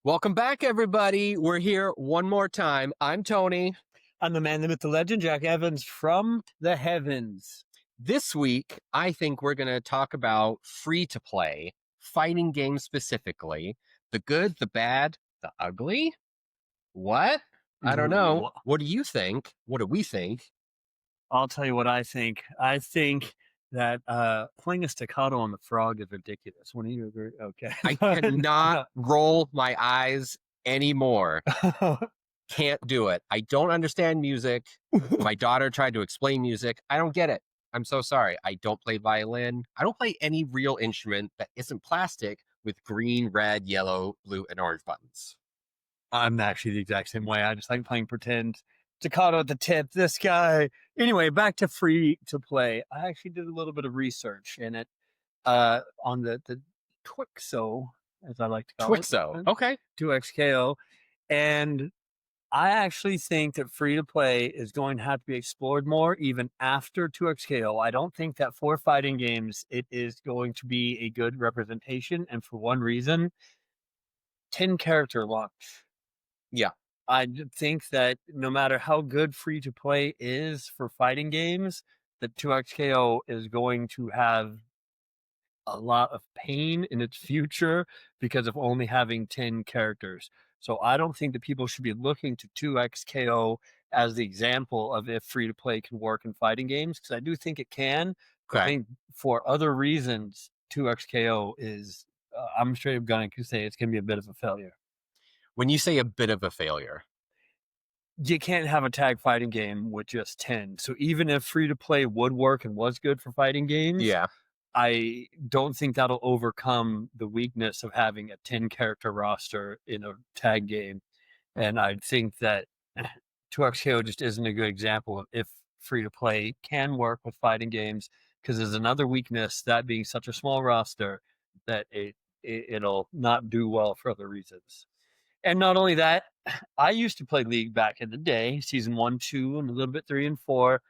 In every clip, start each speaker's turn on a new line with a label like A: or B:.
A: Welcome back, everybody. We're here one more time. I'm Tony.
B: I'm the man, the myth, the legend, Jack Evans from the heavens.
A: This week, I think we're going to talk about free-to-play, fighting games specifically, the good, the bad, the ugly. What? I don't know. What do you think? What do we think?
B: I'll tell you what I think. I think that playing a staccato on the frog is ridiculous. When you agree? Okay.
A: I cannot roll my eyes anymore. Can't do it. I don't understand music. My daughter tried to explain music. I don't get it. I'm so sorry. I don't play violin. I don't play any real instrument that isn't plastic with green, red, yellow, blue, and orange buttons.
B: I'm actually the exact same way. I just like playing pretend. Staccato at the tip. This guy. Anyway, back to free to play. I actually did a little bit of research in it on the Twixo, as I like to call
A: Twixo.
B: it.
A: Okay.
B: 2XKO. And I actually think that free to play is going to have to be explored more even after 2XKO. I don't think that for fighting games, it is going to be a good representation. And for one reason, 10 character launch.
A: Yeah.
B: I think that no matter how good free to play is for fighting games, that 2XKO is going to have a lot of pain in its future because of only having 10 characters. So I don't think that people should be looking to 2XKO as the example of if free to play can work in fighting games, because I do think it can.
A: Okay.
B: I think for other reasons, 2XKO is, I'm straight up going to say it's going to be a bit of a failure.
A: When you say a bit of a failure,
B: You can't have a tag fighting game with just 10. So even if free to play would work and was good for fighting games,
A: yeah.
B: I don't think that'll overcome the weakness of having a 10 character roster in a tag game. And I think that 2XKO just isn't a good example of if free to play can work with fighting games, because there's another weakness, that being such a small roster that it'll not do well for other reasons. And not only that, I used to play League back in the day, season 1, 2, and a little bit 3 and 4.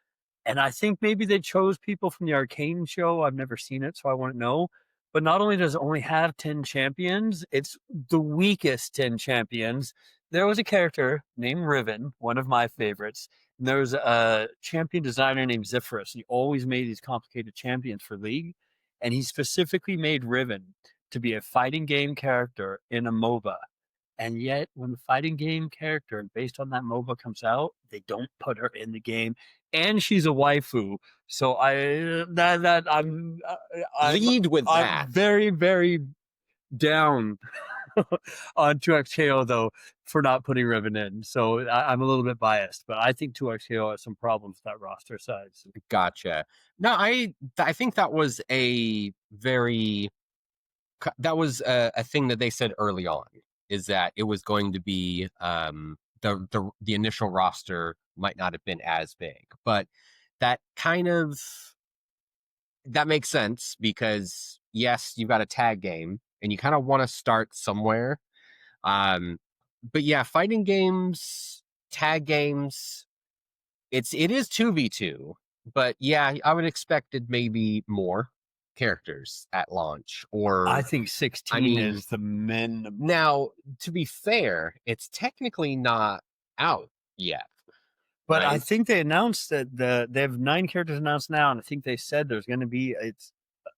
B: And I think maybe they chose people from the Arcane show. I've never seen it, so I wouldn't know. But not only does it only have 10 champions, it's the weakest 10 champions. There was a character named Riven, one of my favorites. And there was a champion designer named Zephyrus. He always made these complicated champions for League. And he specifically made Riven to be a fighting game character in a MOBA. And yet, when the fighting game character based on that MOBA comes out, they don't put her in the game, and she's a waifu. So I'm
A: lead with that.
B: I'm very, very down on 2XKO though for not putting Riven in. So I'm a little bit biased, but I think 2XKO has some problems with that roster size.
A: Gotcha. No, I think that was a thing that they said early on, is that it was going to be the initial roster might not have been as big, but that makes sense, because yes, you've got a tag game and you kind of want to start somewhere. But yeah, fighting games, tag games, it is 2v2, but yeah, I would expect it maybe more characters at launch, or
B: I think 16 is the minimum.
A: Now, to be fair, it's technically not out yet.
B: But
A: right?
B: I think they announced that they have 9 characters announced now, and I think they said there's going to be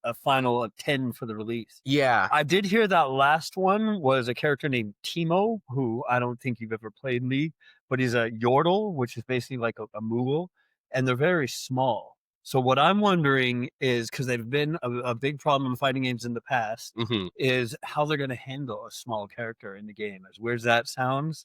B: a final of 10 for the release.
A: Yeah.
B: I did hear that last one was a character named Timo, who I don't think you've ever played League, but he's a Yordle, which is basically like a Moogle, and they're very small. So what I'm wondering is, because they've been a big problem in fighting games in the past, is how they're going to handle a small character in the game. As weird as that sounds,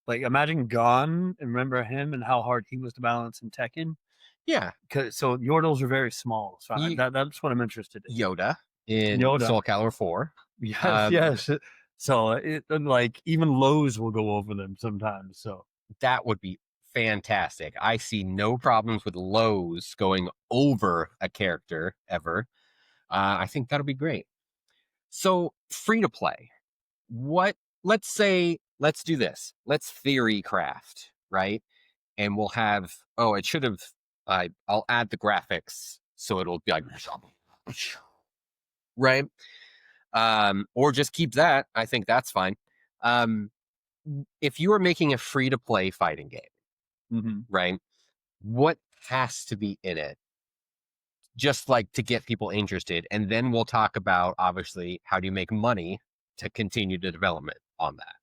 B: like imagine Gon, and remember him and how hard he was to balance in Tekken.
A: Yeah.
B: So Yordles are very small. So that's what I'm interested in.
A: Yoda in Soul Calibur 4.
B: Yes, yes. So like even lows will go over them sometimes. So
A: that would be fantastic. I see no problems with lows going over a character ever. I think that'll be great. So free to play. Let's do this. Let's theory craft, right? And we'll have, I'll add the graphics so it'll be like, right? Or just keep that. I think that's fine. Um, if you are making a free to play fighting game,
B: Mhm.
A: right? What has to be in it just like to get people interested? And then we'll talk about obviously how do you make money to continue the development on that.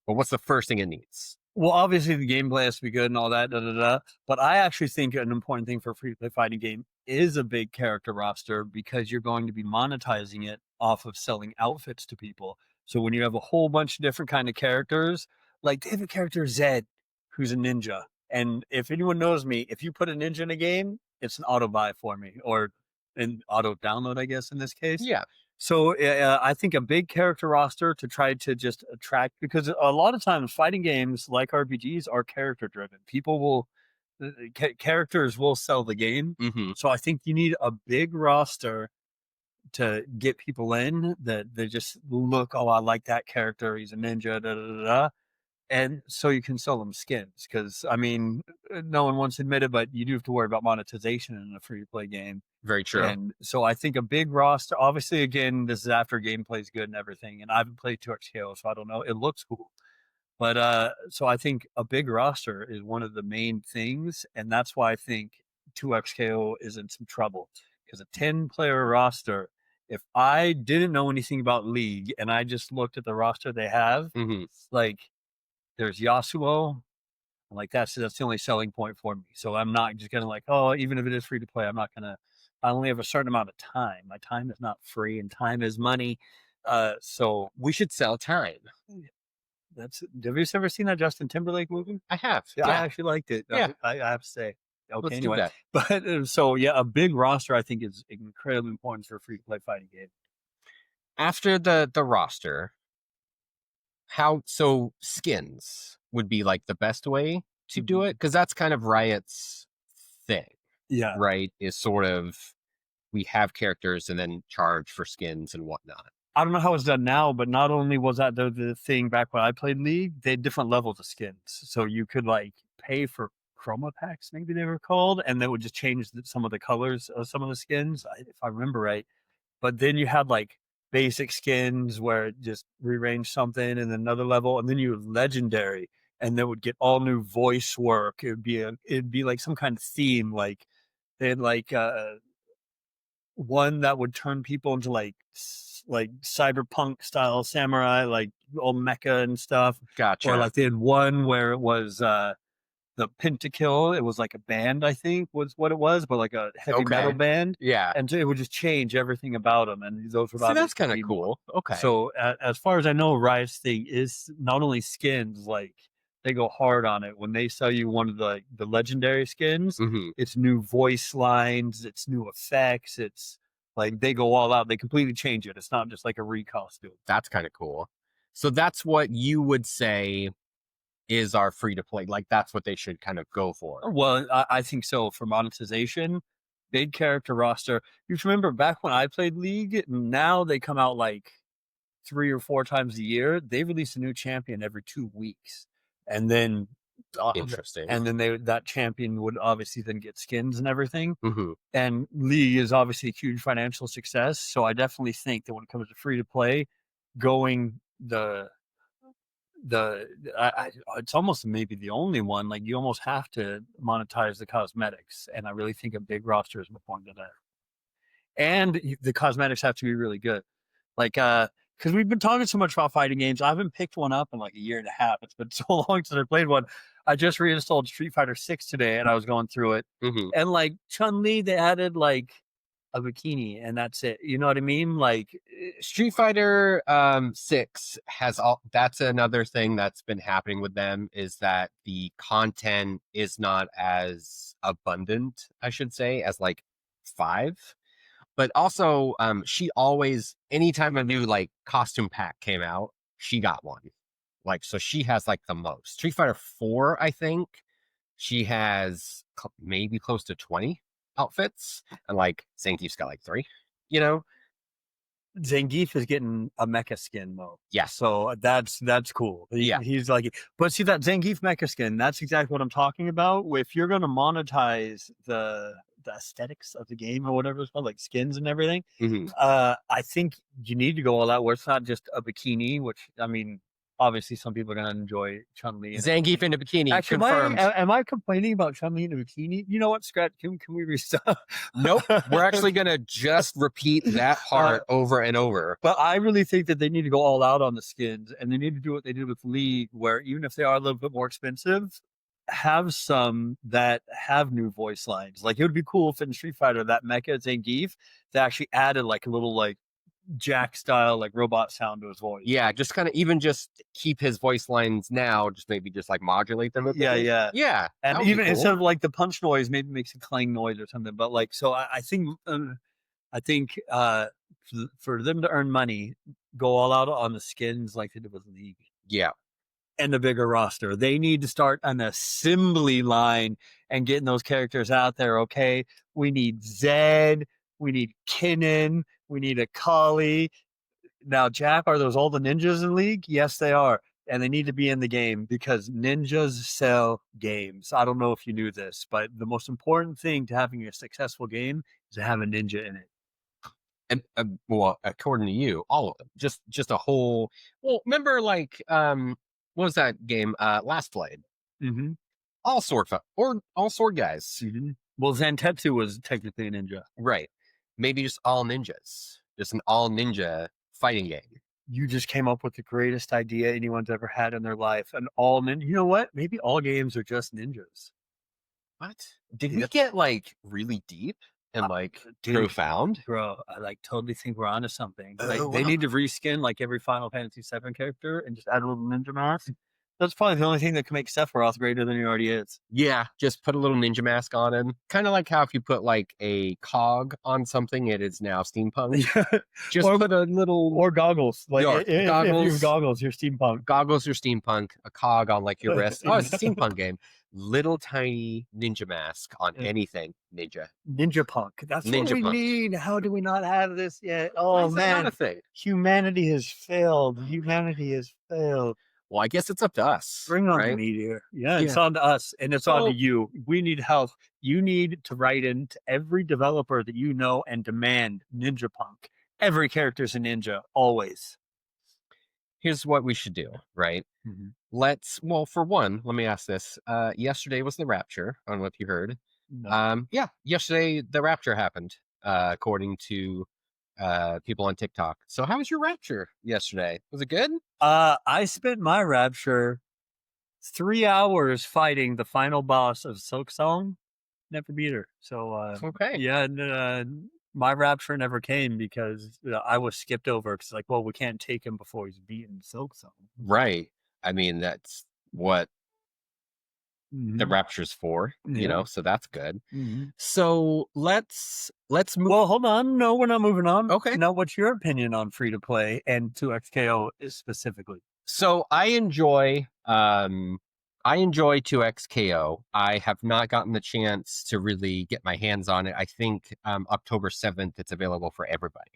A: But what's the first thing it needs?
B: Well, obviously the gameplay has to be good and all that, da da da. But I actually think an important thing for a free to play fighting game is a big character roster because you're going to be monetizing it off of selling outfits to people. So when you have a whole bunch of different kind of characters, like they have a character Zed, who's a ninja, and if anyone knows me, if you put a ninja in a game, it's an auto buy for me or an auto download, I guess in this case.
A: Yeah.
B: So I think a big character roster to try to just attract because a lot of times fighting games like RPGs are character driven. People will characters will sell the game.
A: Hmm.
B: So I think you need a big roster to get people in that they just look, oh, I like that character. He's a ninja, da da da. Da. And so you can sell them skins because I mean, no one wants to admit it, but you do have to worry about monetization in a free to play game.
A: Very true.
B: And so I think a big roster, obviously, again, this is after gameplay's good and everything. And I haven't played 2XKO, so I don't know. It looks cool. But so I think a big roster is one of the main things. And that's why I think 2XKO is in some trouble. Because a 10-player roster, if I didn't know anything about League and I just looked at the roster they have,
A: Hmm.
B: like there's Yasuo, like that's the only selling point for me. So I'm not just gonna like, oh, even if it is free to play, I'm not gonna. I only have a certain amount of time. My time is not free, and time is money. So
A: We should sell time.
B: that's. Have you ever seen that Justin Timberlake movie?
A: I have.
B: Yeah, I
A: Yeah.
B: actually liked it.
A: Yeah.
B: I have to say. Okay,
A: Let's do
B: anyway,
A: that.
B: but so yeah, a big roster I think is incredibly important for a free to play fighting game.
A: After the roster, how so skins would be like the best way to do
B: Mhm.
A: it because that's kind of Riot's thing,
B: Yeah,
A: right? Is sort of we have characters and then charge for skins and whatnot.
B: I don't know how it's done now, but not only was that the thing back when I played League, they had different levels of skins. So you could like pay for chroma packs, maybe they were called, and they would just change some of the colors of some of the skins, if I remember right. But then you had like basic skins where it just rearranged something and another level, and then you had legendary, and they would get all new voice work. It'd be like some kind of theme, like they had like one that would turn people into like like cyberpunk style samurai, like all mecha and stuff. Or
A: Gotcha.
B: like they had one where it was the Pentakill. It was like a band, I think, was what it was, but like a heavy metal
A: Okay.
B: band,
A: Yeah.
B: and so it would just change everything about them, and those would
A: See, that's
B: obviously
A: kind of
B: be more.
A: cool. Okay.
B: So as far as I know, Riot's thing is not only skins, like they go hard on it. When they sell you one of the legendary skins,
A: Hmm.
B: it's new voice lines, it's new effects, it's like they go all out. They completely change it. It's not just like a recostume.
A: That's kind of cool. So that's what you would say is our free to play. Like that's what they should kind of go for.
B: Well, I think so for monetization. Big character roster. You remember back when I played League, now they come out like 3 or 4 times a year. They release a new champion every 2 weeks. And then uh,
A: Interesting.
B: and then that champion would obviously then get skins and everything.
A: Hmm.
B: And League is obviously a huge financial success. So I definitely think that when it comes to free to play, going the it's almost maybe the only one. Like you almost have to monetize the cosmetics, and I really think a big roster is important to that. And the cosmetics have to be really good. Like, because we've been talking so much about fighting games, I haven't picked one up in like a year and a half. It's been so long since I played one. I just reinstalled Street Fighter 6 today, and I was going through it,
A: Hmm.
B: and like Chun Li, they added like a bikini, and that's it. You know what I mean? Like,
A: Street Fighter 6 has all that's another thing that's been happening with them is that the content is not as abundant, I should say, as like 5. But also she always anytime a new like costume pack came out, she got one. Like so she has like the most. Street Fighter 4, I think, she has maybe close to 20 outfits and like Zangief's got like 3, you know?
B: Zangief is getting a mecha skin though.
A: Yeah.
B: So that's cool.
A: Yeah.
B: He's like, but see that Zangief mecha skin, that's exactly what I'm talking about. If you're gonna monetize the aesthetics of the game or whatever it's called, like skins and everything,
A: Hmm.
B: I think you need to go all out where it's not just a bikini, which I mean, obviously some people are gonna enjoy Chun-Li in a
A: Zangief in a bikini,
B: Actually,
A: confirmed.
B: am I complaining about Chun-Li in a bikini? You know what, Scrat? Can we restart?
A: Nope. We're actually gonna just repeat that
B: uh,
A: part over and over.
B: but I really think that they need to go all out on the skins, and they need to do what they did with League, where even if they are a little bit more expensive, have some that have new voice lines. Like it would be cool if in Street Fighter that Mecha Zangief they actually added like a little like Jack style like robot sound to his voice.
A: Yeah, just kind of even just keep his voice lines now, just maybe just like modulate them a
B: Yeah,
A: bit.
B: yeah.
A: Yeah, that
B: And
A: would be
B: even
A: cool.
B: instead of like the punch noise, maybe makes a clang noise or something. But like, so I think for them to earn money, go all out on the skins like they did with League
A: Yeah.
B: and the bigger roster. They need to start an assembly line and getting those characters out there. Okay, we need Zed, we need Kinnan, we need a Kali. Now, Jack, are those all the ninjas in League? Yes, they are. And they need to be in the game because ninjas sell games. I don't know if you knew this, but the most important thing to having a successful game is to have a ninja in it.
A: And well, according to you, all of them. Just a whole. Well, remember like what was that game? Last Blade.
B: Mm-hmm.
A: All sword or all sword guys.
B: Mm-hmm. Well, Zantetsu was technically a ninja.
A: Right. Maybe just all ninjas. Just an all ninja fighting game.
B: You just came up with the greatest idea anyone's ever had in their life. And all ninja. You know what? Maybe all games are just ninjas.
A: What? Did we
B: Yep.
A: get like really deep and like
B: Dude,
A: profound?
B: bro, I like totally think we're onto something. Like
A: Oh
B: they
A: wow.
B: need to reskin like every Final Fantasy VII character and just add a little ninja mask. That's probably the only thing that can make Sephiroth greater than he already is.
A: Yeah, just put a little ninja mask on him. Kind of like how if you put like a cog on something, it is now steampunk. Just
B: or
A: put a little
B: or goggles. Like
A: yeah,
B: if you have goggles, you're steampunk.
A: goggles are steampunk, a cog on like your wrist. Oh, it's a steampunk game. Little tiny ninja mask on anything ninja.
B: Ninja punk. That's what
A: Ninja
B: we
A: punk.
B: need. How do we not have this yet?
A: Why
B: Oh
A: is that not a
B: man,
A: thing?
B: humanity has failed. Humanity has failed.
A: Well, I guess it's up to us,
B: Bring on the
A: right?
B: meteor. Yeah, it's
A: Yeah.
B: on to us and it's on to
A: So
B: you. We need help. You need to write into every developer that you know and demand Ninja Punk. Every character's a ninja, always.
A: here's what we should do, right?
B: Mhm.
A: Well, for one, let me ask this. Yesterday was the rapture. I don't know if you heard.
B: No.
A: Yeah, yesterday the rapture happened, according to people on TikTok. So how was your rapture yesterday? Was it good?
B: I spent my rapture 3 hours fighting the final boss of Silk Song. Never beat her. So
A: Okay.
B: yeah, my rapture never came because I was skipped over because like, well, we can't take him before he's beaten Silk Song.
A: Right. I mean, that's what the
B: Mhm.
A: rapture's for,
B: Yeah.
A: so that's good.
B: Mhm.
A: So let's move.
B: Well, hold on. No, we're not moving on.
A: Okay.
B: Now, what's your opinion on free to play and 2XKO is specifically?
A: So I enjoy 2XKO. I have not gotten the chance to really get my hands on it. I think October 7th it's available for everybody.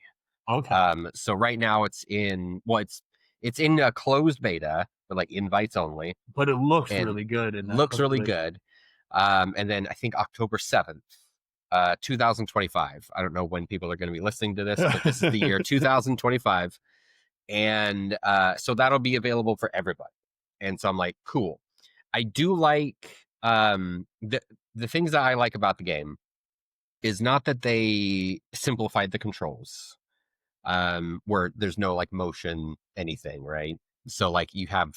B: Okay.
A: So right now it's in a closed beta for like invites only
B: But it looks
A: and
B: really good in that
A: looks really
B: closed beta.
A: good. And then I think October 7th, 2025. I don't know when people are going to be listening to this, but this is the year 2025. And so that'll be available for everybody. And so I'm like, cool. I do like the things that I like about the game is not that they simplified the controls, where there's no like motion anything, right? So like you have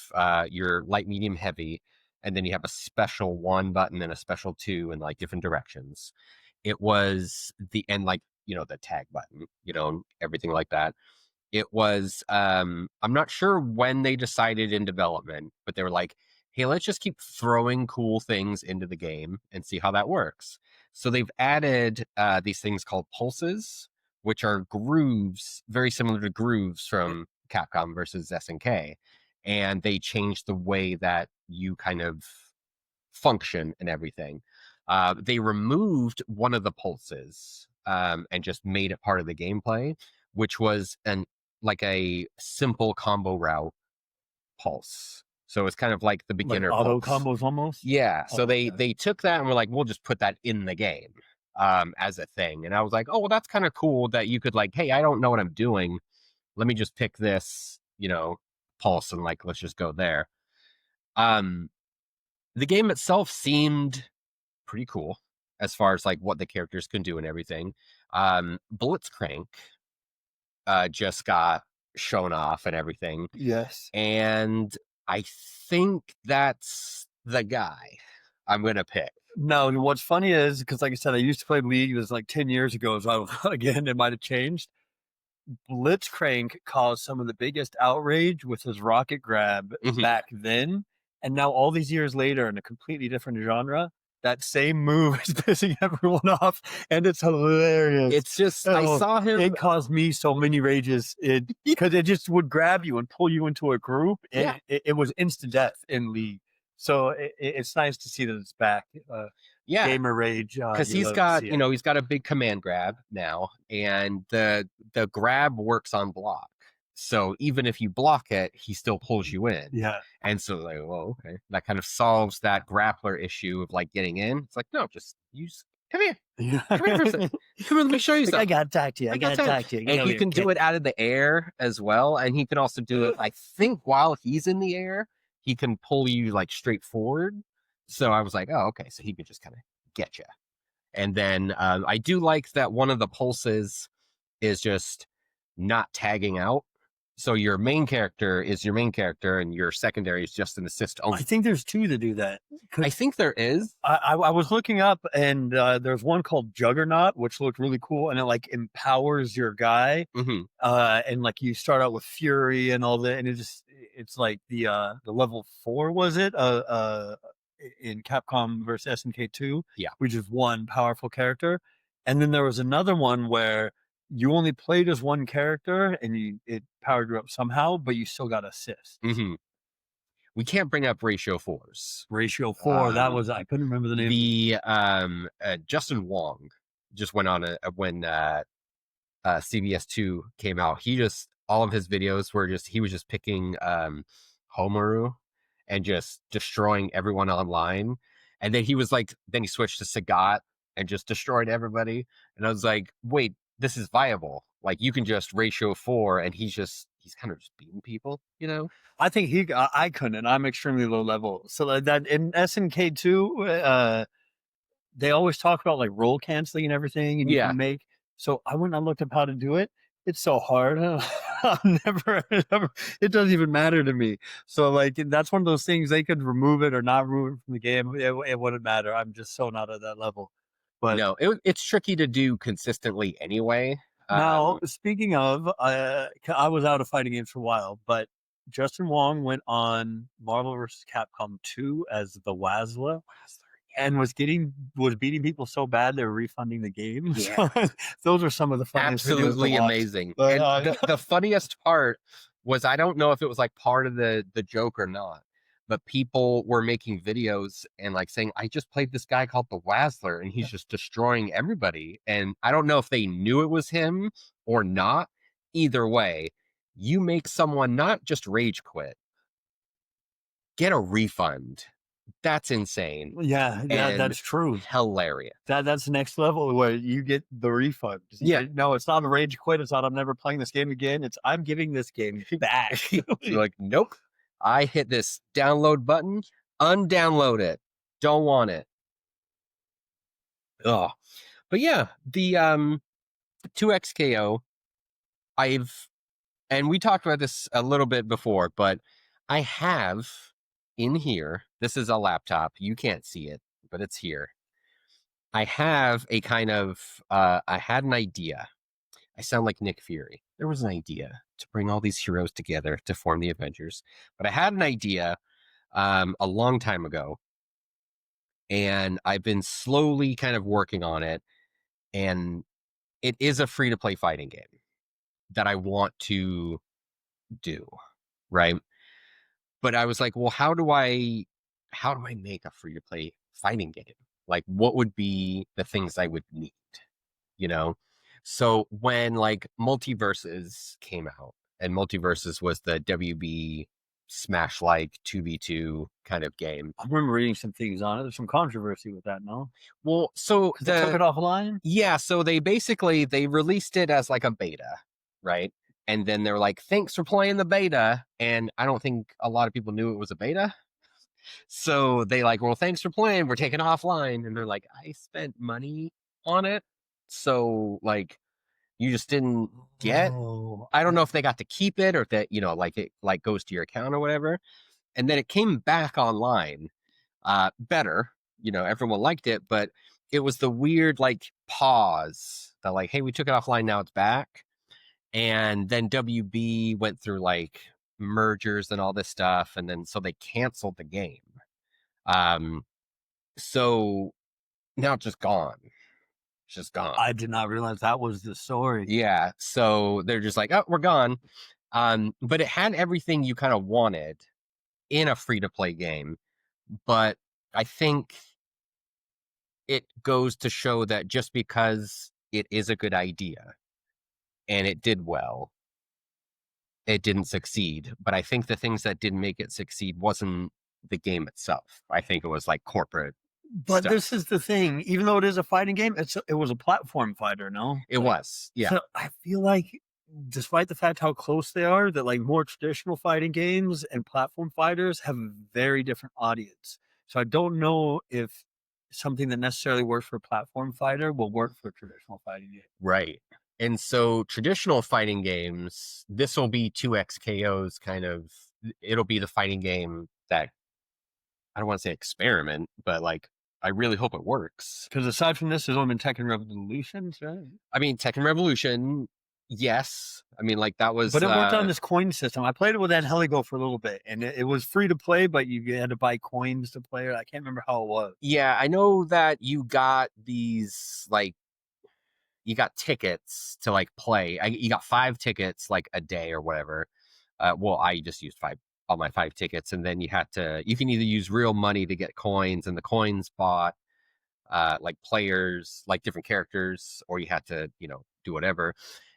A: your light, medium, heavy, and then you have a special one button and a special two in like different directions. It was the and like the tag button, everything like that. It was I'm not sure when they decided in development, but they were like, hey, let's just keep throwing cool things into the game and see how that works. So they've added these things called pulses, which are grooves very similar to grooves from Capcom versus SNK, and they changed the way that you kind of function and everything. They removed one of the pulses and just made it part of the gameplay, which was a simple combo route pulse. So it's kind of like the
B: Like
A: beginner
B: auto
A: pulse.
B: combos almost.
A: Yeah. So
B: Oh,
A: they took that and were like, we'll just put that in the game as a thing. And I was like, oh well, that's kind of cool that you could like, hey, I don't know what I'm doing. Let me just pick this, Pulse and like let's just go there. Um, the game itself seemed pretty cool as far as like what the characters can do and everything. Blitzcrank just got shown off and everything,
B: Yes.
A: and I think that's the guy I'm gonna pick.
B: No, and what's funny is because, like I said, I used to play League. It was like 10 years ago. So again, it might have changed. Blitzcrank caused some of the biggest outrage with his rocket grab
A: Mhm.
B: back then, and now all these years later, in a completely different genre, that same move is pissing everyone off, and it's hilarious.
A: It's just I
B: Oh,
A: saw him.
B: it caused me so many rages. It because it just would grab you and pull you into a group,
A: Yeah,
B: and it was instant death in League. So it's nice to see that it's back.
A: yeah,
B: Gamer rage.
A: because
B: You
A: he's
B: love to
A: got
B: see it.
A: he's got a big command grab now, and the grab works on block. So even if you block it, he still pulls you in.
B: Yeah.
A: And so like, well, okay, that kind of solves that grappler issue of like getting in. It's like no, just use come here,
B: Yeah.
A: come here for a second. Come here, let me show you
B: Like, I
A: something.
B: gotta talk to you. I
A: I got
B: gotta
A: time.
B: talk to you. Get
A: And
B: over
A: he
B: here,
A: can
B: kid.
A: do it out of the air as well. And he can also do it, I think, while he's in the air, he can pull you like straight forward. So I was like, oh, okay. So he could just kind of get you. And then I do like that one of the pulses is just not tagging out. So your main character is your main character, and your secondary is just an assist
B: I
A: only.
B: think there's two that do that.
A: I
B: 'Cause
A: think there is.
B: I was looking up, and there's one called Juggernaut, which looked really cool, and it like empowers your guy.
A: Hmm.
B: And like you start out with Fury and all that, and it's like the level 4, was it? In Capcom versus SNK 2,
A: Yeah.
B: which is one powerful character. And then there was another one where you only played as one character and it powered you up somehow, but you still got assist.
A: Hmm. We can't bring up ratio fours.
B: Ratio 4, that
A: Um,
B: was, I couldn't remember the name.
A: the Justin Wong just went on when CBS2 came out. He just all of his videos were just he was just picking Homaru and just destroying everyone online. And then he was like, then he switched to Sagat and just destroyed everybody. And I was like, wait, this is viable. Like you can just ratio 4, and he's kind of just beating people, you know?
B: I think I couldn't. I'm extremely low level. So like that in SNK 2, they always talk about like roll canceling and everything, and you
A: Yeah.
B: can make. So I went and looked up how to do it. It's so hard. I'm never, it doesn't even matter to me. So like that's one of those things they could remove it or not remove it from the game. It wouldn't matter. I'm just so not at that level. But
A: No, it's tricky to do consistently anyway.
B: now speaking of, I was out of fighting games for a while, but Justin Wong went on Marvel vs. Capcom 2 as the Wazla and was beating people so bad they were refunding the game.
A: Yeah.
B: So, those are some of the funniest videos to
A: Absolutely
B: watch.
A: amazing.
B: But,
A: And the funniest part was I don't know if it was like part of the joke or not, but people were making videos and like saying, I just played this guy called the Wazzler and he's just destroying everybody. And I don't know if they knew it was him or not. Either way, you make someone not just rage quit, get a refund. That's insane
B: yeah,
A: and
B: that's true.
A: hilarious.
B: That's the next level where you get the refund.
A: Yeah.
B: No, it's not a rage quit. It's not I'm never playing this game again. It's I'm giving this game back.
A: You're like, nope. I hit this download button, undownload it. Don't want it. Ugh. But yeah, the 2XKO, I've and we talked about this a little bit before, but I have in here, this is a laptop. You can't see it, but it's here. I have a kind of I had an idea. I sound like Nick Fury. There was an idea to bring all these heroes together to form the Avengers. But I had an idea a long time ago, and I've been slowly kind of working on it. And it is a free to play fighting game that I want to do, right? But I was like, well, how do I make a free to play fighting game? Like, what would be the things I would need, you know? So when like MultiVersus came out, and MultiVersus was the WB Smash like 2v2 kind of game.
B: I remember reading some things on it. There's some controversy with that, no?
A: Well, so
B: They took it offline?
A: yeah, so they released it as like a beta, right? And then they're like, thanks for playing the beta. And I don't think a lot of people knew it was a beta. So they like, well, thanks for playing. We're taking offline. And they're like, I spent money on it. So like you just didn't get.
B: Oh,
A: I don't know if they got to keep it or if that, like it like goes to your account or whatever. And then it came back online, better. Everyone liked it, but it was the weird like pause that like, hey, we took it offline, now it's back. And then WB went through like mergers and all this stuff, and then so they canceled the game. Um, so now it's just gone. It's just gone.
B: I did not realize that was the story.
A: Yeah. So they're just like, oh, we're gone. But it had everything you kind of wanted in a free to play game. But I think it goes to show that just because it is a good idea and it did well, it didn't succeed. But I think the things that didn't make it succeed wasn't the game itself. I think it was like corporate
B: But
A: stuff.
B: this is the thing, even though it is a fighting game, it was a platform fighter, no?
A: It
B: Like,
A: was, yeah,
B: so I feel like despite the fact how close they are, that like more traditional fighting games and platform fighters have a very different audience. So I don't know if something that necessarily works for a platform fighter will work for a traditional fighting game.
A: right. And so traditional fighting games, this will be 2XKO's kind of, it'll be the fighting game that I don't want to say experiment, but like I really hope it works.
B: Because aside from this, there's only been Tekken Revolutions, right?
A: I mean, Tekken Revolution, yes. I mean, like that was
B: But it worked on this coin system. I played it with Angelico for a little bit, and it was free to play, but you had to buy coins to play it. I can't remember how it was.
A: yeah, I know that you got these like you got tickets to like play. You got 5 tickets like a day or whatever. Well, I just used all my 5 tickets, and then you can either use real money to get coins, and the coins bought like players, like different characters, or you had to do whatever.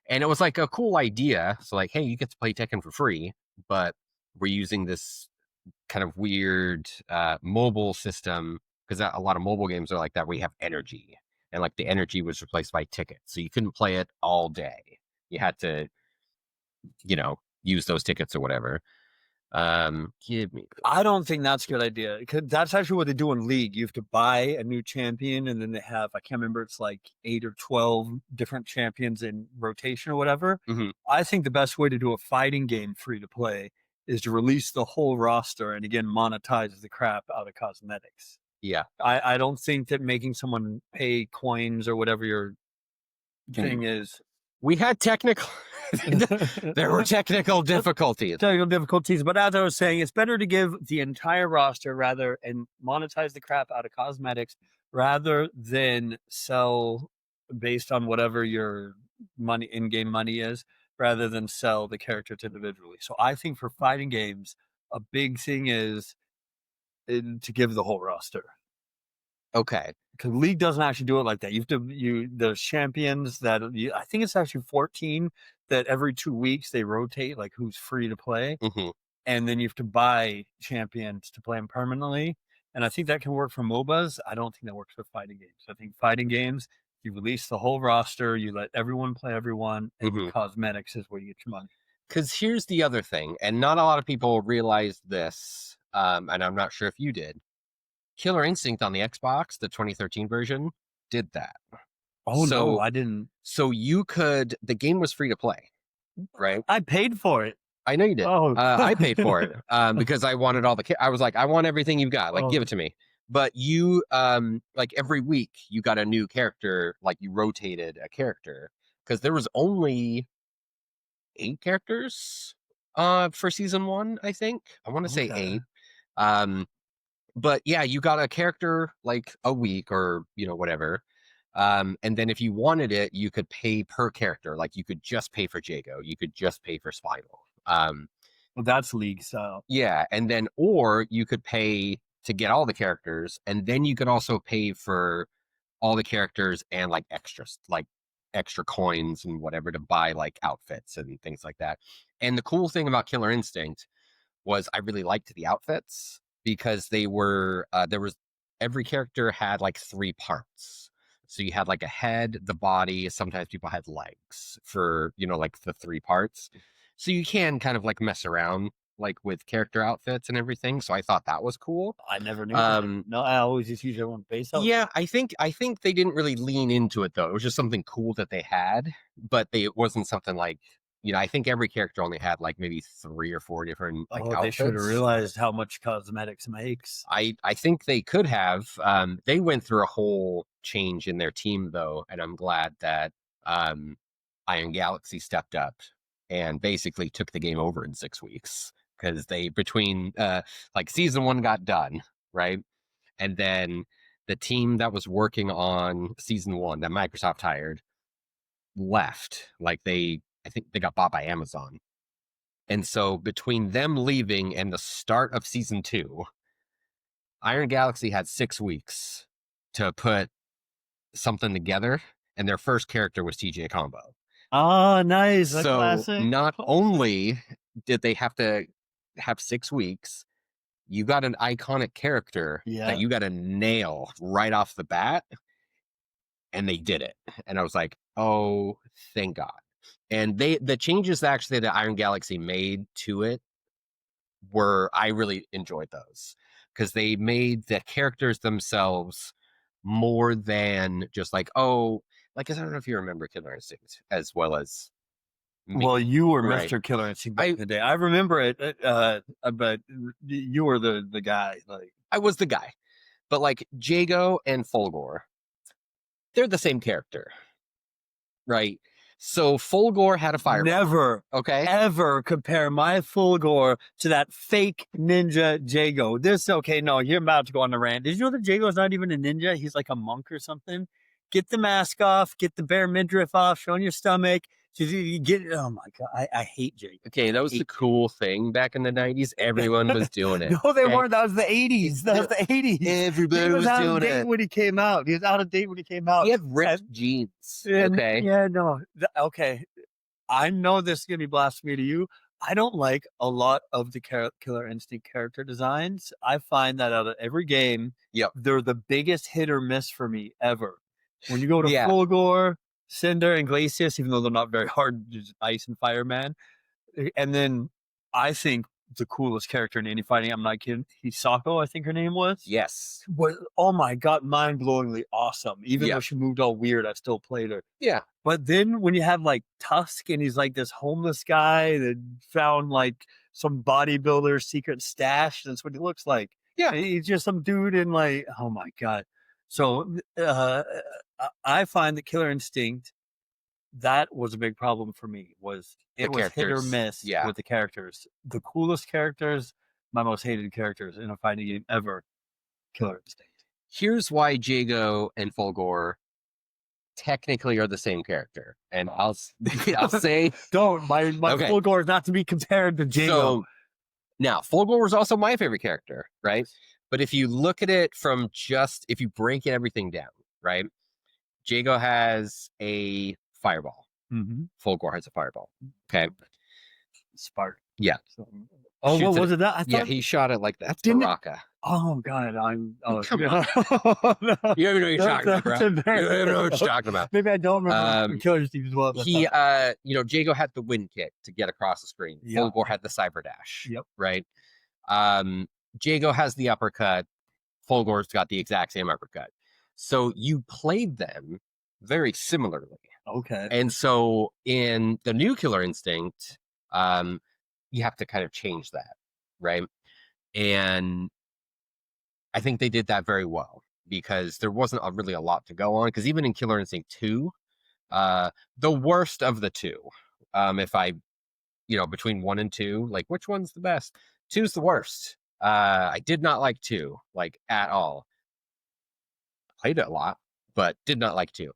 A: And it was like a cool idea. So like, hey, you get to play Tekken for free, but we're using this kind of weird mobile system because a lot of mobile games are like that where you have energy and like the energy was replaced by tickets, so you couldn't play it all day. You had to use those tickets or whatever. Give me
B: I don't think that's a good idea because that's actually what they do in League. You have to buy a new champion, and then they have, I can't remember, it's like 8 or 12 different champions in rotation or whatever.
A: hmm
B: I think the best way to do a fighting game free to play is to release the whole roster and again monetize the crap out of cosmetics.
A: yeah.
B: I don't think that making someone pay coins or whatever your thing is.
A: We had technical there were technical difficulties.
B: Technical difficulties, but as I was saying, it's better to give the entire roster rather and monetize the crap out of cosmetics rather than sell based on whatever your money in-game money is, rather than sell the characters individually. So I think for fighting games, a big thing is to give the whole roster.
A: Okay.
B: Because League doesn't actually do it like that. There's champions that I think it's actually 14 that every 2 weeks they rotate, like who's free to play,
A: hmm
B: and then you have to buy champions to play them permanently. And I think that can work for MOBAs. I don't think that works for fighting games. I think fighting games, you release the whole roster, you let everyone play everyone, and
A: hmm
B: your cosmetics is where you get your money.
A: Because here's the other thing, and not a lot of people realize this, and I'm not sure if you did. Killer Instinct on the Xbox, the 2013 version, did that.
B: Oh no,
A: So
B: I didn't.
A: so the game was free to play, right?
B: I paid for it.
A: I know you did.
B: Oh,
A: I paid for it because I wanted I was like, I want everything you've got. Like,
B: oh,
A: give it to me. But you, like every week, you got a new character. Like you rotated a character because there was only 8 characters for season 1. I think I want to say
B: okay.
A: 8. Um, but yeah, you got a character like a week or whatever. And then if you wanted it, you could pay per character. Like you could just pay for Jago. You could just pay for Spinal.
B: Well, that's League style.
A: Yeah, and then or you could pay to get all the characters, and then you could also pay for all the characters and like extras, like extra coins and whatever to buy like outfits and things like that. And the cool thing about Killer Instinct was I really liked the outfits because they were there was every character had like 3 parts. So you had like a head, the body, sometimes people had legs for, like the three parts. So you can kind of like mess around like with character outfits and everything. So I thought that was cool.
B: I never knew that.
A: Um
B: No, I always just use everyone base outfit.
A: yeah, I think they didn't really lean into it though. It was just something cool that they had, but it wasn't something like, I think every character only had like maybe three or four different like
B: Oh, they should have
A: outfits.
B: realized how much cosmetics makes.
A: I think they could have. They went through a whole change in their team though, and I'm glad that um, Iron Galaxy stepped up and basically took the game over in 6 weeks because they between like season one got done, right, and then the team that was working on season one that Microsoft hired left. Like I think they got bought by Amazon, and so between them leaving and the start of season two, Iron Galaxy had 6 weeks to put something together, and their first character was TJ Combo.
B: Oh, nice. A
A: So
B: classic.
A: not
B: Classic.
A: only did they have to have 6 weeks, you got an iconic character that
B: Yeah.
A: you got to nail right off the bat, and they did it. And I was like, oh, thank God. And the changes actually that Iron Galaxy made to it I really enjoyed those because they made the characters themselves more than just like, oh, like, 'cause I don't know if you remember Killer Instinct as well as
B: Well,
A: me,
B: you were
A: right?
B: Mr. Killer Instinct back
A: I
B: in the day. I remember it, but you were the guy. Like,
A: I was the guy, but like Jago and Fulgor, they're the same character, right? So Fulgor had a fireball,
B: never,
A: okay?
B: ever compare my Fulgor to that fake ninja Jago. Okay, no, you're about to go on a rant. Did you know that Jago's not even a ninja? He's like a monk or something. Get the mask off, get the bare midriff off, showing your stomach. You get, oh my God, I hate Jago.
A: Okay, that was the
B: Hate
A: cool thing back in the 90s. Everyone was doing it.
B: No, they
A: Okay,
B: weren't. That was the 80s. That was the 80s. He
A: everybody
B: was
A: was
B: out of
A: doing
B: date
A: it.
B: when he came out. He was out of date when he came
A: He
B: out.
A: had ripped
B: And,
A: jeans.
B: and
A: Okay,
B: yeah, no. Okay. I know this is going to be blasphemy to you. I don't like a lot of the Killer Instinct character designs. I find that out of every game,
A: yep,
B: they're the biggest hit or miss for me ever. When you go to
A: yeah,
B: Fulgor, Cinder, and Glacius, even though they're not very hard, just Ice and Fireman, and then I think the coolest character in any fighting, I'm not kidding, Hisako, I think her name
A: yes,
B: was, oh my God, mind-blowingly awesome. Even though
A: yep,
B: she moved all weird, I still played her.
A: yeah,
B: But then when you have like Tusk and he's like this homeless guy that found like some bodybuilder secret stash, that's what he looks like.
A: yeah.
B: And he's just some dude in like, oh my God. So I find that Killer Instinct, that was a big problem for me, was
A: The
B: it was hit or
A: characters,
B: miss
A: yeah.
B: with the characters. The coolest characters, my most hated characters in a fighting game ever, Killer Instinct.
A: Here's why Jago and Fulgor technically are the same character, and I'll say
B: Don't, my
A: okay.
B: full gore is not to be compared to Jago.
A: So now Fulgor was also my favorite character, right? But if you look at it from just if you break everything down, right? Jago has a fireball.
B: Mm-hmm.
A: Fulgor has a fireball. Okay.
B: Spark.
A: Yeah.
B: So, oh,
A: Shoots
B: what
A: it.
B: was it? That I
A: Yeah,
B: thought.
A: he shot it like that's
B: Didn't it?
A: Baraka.
B: Oh God, I'm. Oh,
A: Come
B: yeah.
A: on.
B: No,
A: You don't even know what you're talking about, bro. You don't even know what you're talking about.
B: Maybe I don't remember Killer Steve as well.
A: He Jago had the wind kick to get across the screen.
B: Yeah.
A: Fulgor had the cyber dash.
B: Yep.
A: Right. Jago has the uppercut. Fulgor's got the exact same uppercut. So you played them very similarly.
B: Okay.
A: And so in the new Killer Instinct, you have to kind of change that, right? And I think they did that very well because there wasn't really a lot to go on. Because even in Killer Instinct 2, the worst of the two, if I, between 1 and 2, like which one's the best? 2's the worst. I did not like 2, like at all. Played it a lot, but did not like 2.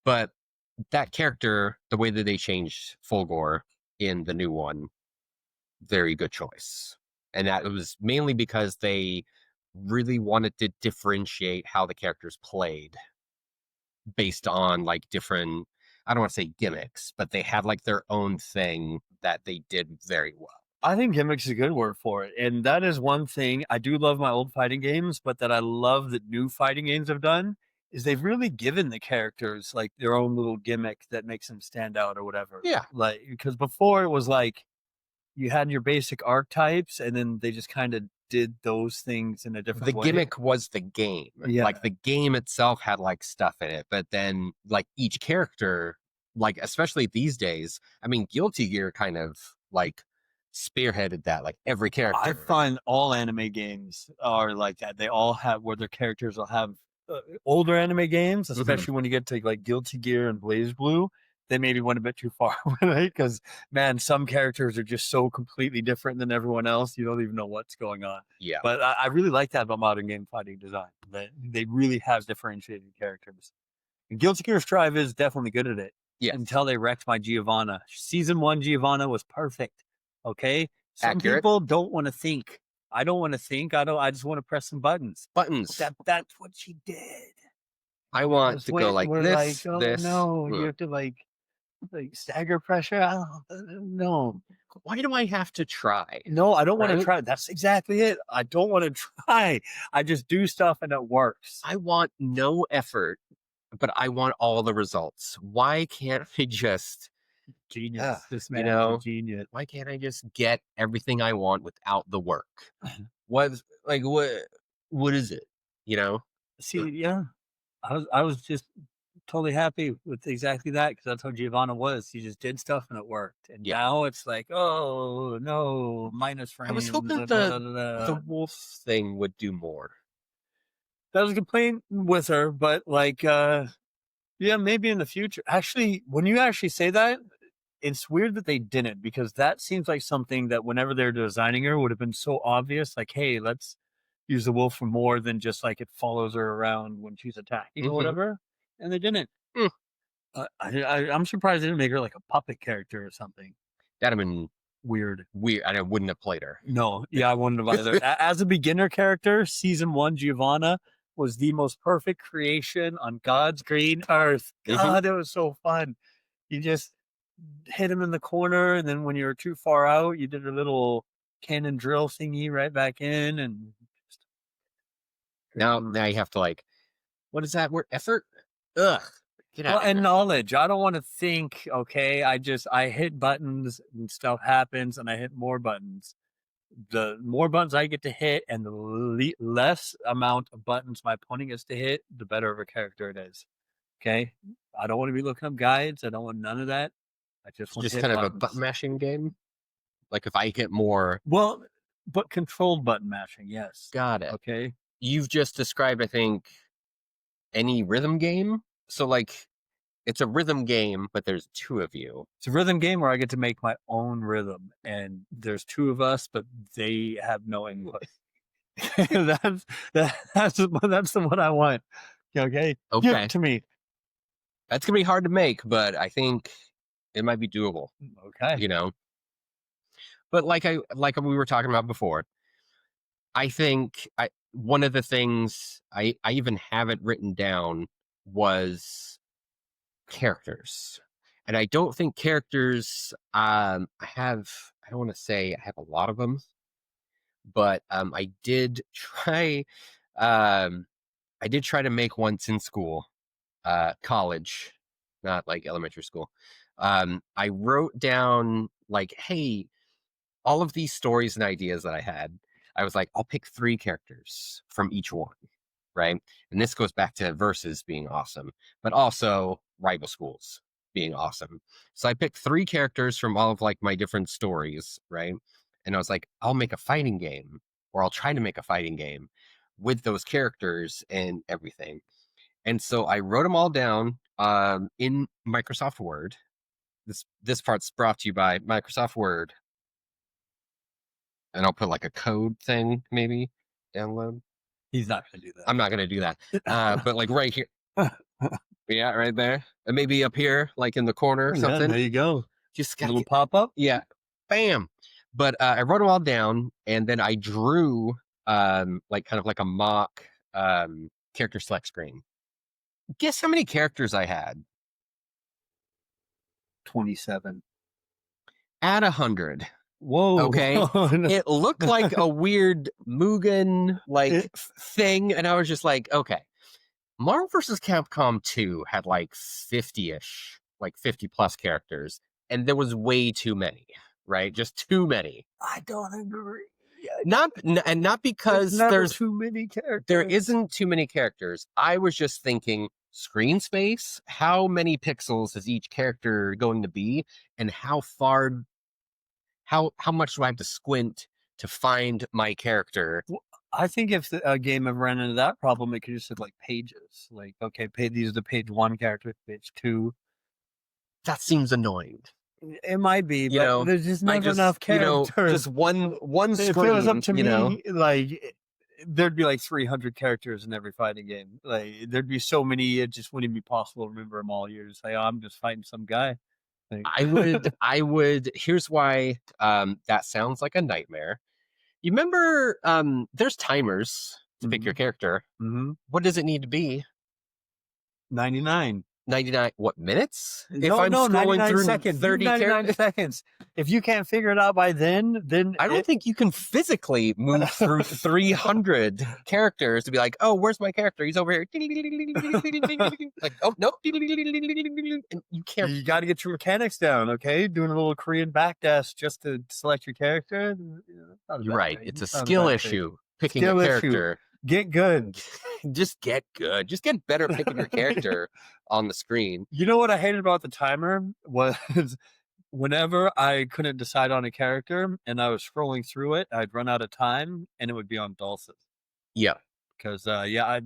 A: But that character, the way that they changed Fulgor in the new one, very good choice. And that was mainly because they really wanted to differentiate how the characters played based on like different, I don't want to say gimmicks, but they had like their own thing that they did very well.
B: I think gimmicks is a good word for it. And that is one thing I do love my old fighting games, but that I love that new fighting games have done is they've really given the characters like their own little gimmick that makes them stand out or whatever.
A: Yeah.
B: Like because before it was like you had your basic archetypes and then they just kind of did those things in a
A: The
B: different way.
A: gimmick was the game.
B: Yeah.
A: Like the game itself had like stuff in it, but then like each character, like especially these days, I mean, Guilty Gear kind of like spearheaded that. Like every
B: I
A: character.
B: find all anime games are like that. They all have where their characters will have older anime games,
A: Mhm.
B: especially when you get to like Guilty Gear and Blaze Blue. They maybe went a bit too far with it because man, some characters are just so completely different than everyone else. You don't even know what's going on.
A: Yeah.
B: But I really like that about modern game fighting design. That they really have differentiated characters. And Guilty Gear Strive is definitely good at it
A: Yes.
B: until they wrecked my Giovanna. Season one Giovanna was perfect. Okay. Some
A: Accurate.
B: people don't want to think. I don't want to think. I just want to press some buttons.
A: Buttons.
B: That's what she did.
A: I want
B: This
A: to go
B: way
A: like
B: we're like,
A: this,
B: oh
A: this.
B: no, you have to like stagger pressure. I don't, no,
A: Why do I have to try?
B: no, I don't want to
A: Right?
B: try. That's exactly it. I don't want to try. I just do stuff and it works.
A: I want no effort, but I want all the results. Why can't I just,
B: Genius. This
A: you
B: man is a
A: know,
B: genius.
A: why can't I just get everything I want without the work? What's like what is it? You know?
B: See, yeah, I was just totally happy with exactly that because that's how Giovanna was. He just did stuff and it worked. And
A: Yeah.
B: now it's like, oh no, minus
A: I was
B: frames.
A: hoping
B: Da, da, da,
A: the
B: da.
A: wolf thing would do more.
B: That was a complaint with her, but like, yeah, maybe in the future. Actually, when you actually say that, it's weird that they didn't because that seems like something that whenever they're designing her would have been so obvious. Like, hey, let's use the wolf for more than just like it follows her around when she's attacking or
A: Mm-hmm.
B: whatever. And they didn't.
A: Mm.
B: I'm surprised they didn't make her like a puppet character or something
A: That'd have been
B: weird.
A: weird. I wouldn't have played her.
B: No, yeah, I wouldn't have either. As a beginner character, season one, Giovanna was the most perfect creation on God's green earth.
A: Mm-hmm.
B: God, it was so fun. You just hit him in the corner, and then when you were too far out, you did a little cannon drill thingy right back in, and
A: Now you have to like, what is that word? Effort? Ugh. Get out
B: well,
A: of
B: and
A: here.
B: knowledge. I don't want to think. Okay, I hit buttons and stuff happens, and I hit more buttons. The more buttons I get to hit, and the less amount of buttons my opponent gets to hit, the better of a character it is. Okay, I don't want to be looking up guides. I don't want none of that. I just
A: It's
B: want to
A: just
B: hit
A: kind of a button
B: buttons.
A: mashing game. Like if I get more,
B: Well, but controlled button mashing, yes.
A: got it.
B: Okay.
A: You've just described, I think, any rhythm game. So like it's a rhythm game, but there's two of you.
B: It's a rhythm game where I get to make my own rhythm, and there's two of us, but they have no input. That's the one I want. Okay, give it
A: Okay.
B: to me.
A: That's gonna be hard to make, but I think it might be doable,
B: Okay,
A: you know. But like we were talking about before, I think one of the things I even have it written down was characters. And I don't think characters I don't want to say I have a lot of them, but I did try um I did try to make once in school, college, not like elementary school. I wrote down like, hey, all of these stories and ideas that I had, I was like, I'll pick three characters from each one, right? And this goes back to versus being awesome, but also rival schools being awesome. So I picked three characters from all of like my different stories, right? And I was like, I'll make a fighting game, or I'll try to make a fighting game with those characters and everything. And so I wrote them all down in Microsoft Word. This part's brought to you by Microsoft Word, and I'll put like a code thing maybe download.
B: he's not going to do
A: I'm not gonna do that, but like right here,
B: that.
A: yeah, right there, and maybe up here, like in the corner or
B: Yeah,
A: something.
B: there you go.
A: Just
B: A
A: gotta
B: little
A: get,
B: pop up.
A: yeah, bam. But I wrote them all down, and then I drew like kind of like a mock character select screen. Guess how many characters I had?
B: 27.
A: At 100.
B: Whoa.
A: Okay, it looked like a weird Mugen like
B: It-
A: thing, and I was just like, okay, Marvel vs. Capcom 2 had like 50-ish, like 50 plus characters, and there was way too many, right? Just too many.
B: I don't agree.
A: Not
B: There's
A: because
B: never too many
A: there
B: characters.
A: isn't too many characters. I was just thinking screen space, how many pixels is each character going to be, and how much do I have to squint to find my character?
B: Well, I think if a game ever ran into that problem, it could just have like pages. Like, okay, these are the page one character, page two.
A: That seems annoying.
B: It might be,
A: You
B: but
A: know,
B: there's just
A: I
B: never
A: just,
B: enough characters.
A: just one
B: If it was up
A: screen,
B: to me, like there'd be like 300 characters in every fighting game. Like there'd be so many, it just wouldn't be possible to remember them all. You're just like, oh, I'm just fighting some guy. Like,
A: here's why that sounds like a nightmare. You remember there's timers to pick your
B: mhm,
A: character.
B: mhm.
A: What does it need to be?
B: 99.
A: 99 what minutes? If
B: No,
A: I'm
B: no,
A: scrolling
B: 99
A: through
B: seconds.
A: 30
B: 99
A: characters,
B: seconds. If you can't figure it out by then
A: I don't think you can physically move through 300 characters to be like, oh, where's my character? He's over here. Like, oh, nope. And you can't.
B: you got to get your mechanics down, okay? Doing a little Korean backdash just to select your character. Not a
A: You're
B: bad
A: right.
B: thing.
A: It's a
B: Not a
A: skill
B: bad thing.
A: issue picking a
B: Skill issue.
A: character.
B: Get good.
A: Just get good. Just get better at picking your character on the screen.
B: You know what I hated about the timer was whenever I couldn't decide on a character and I was scrolling through it, I'd run out of time and it would be on Dulcet.
A: Yeah.
B: Because I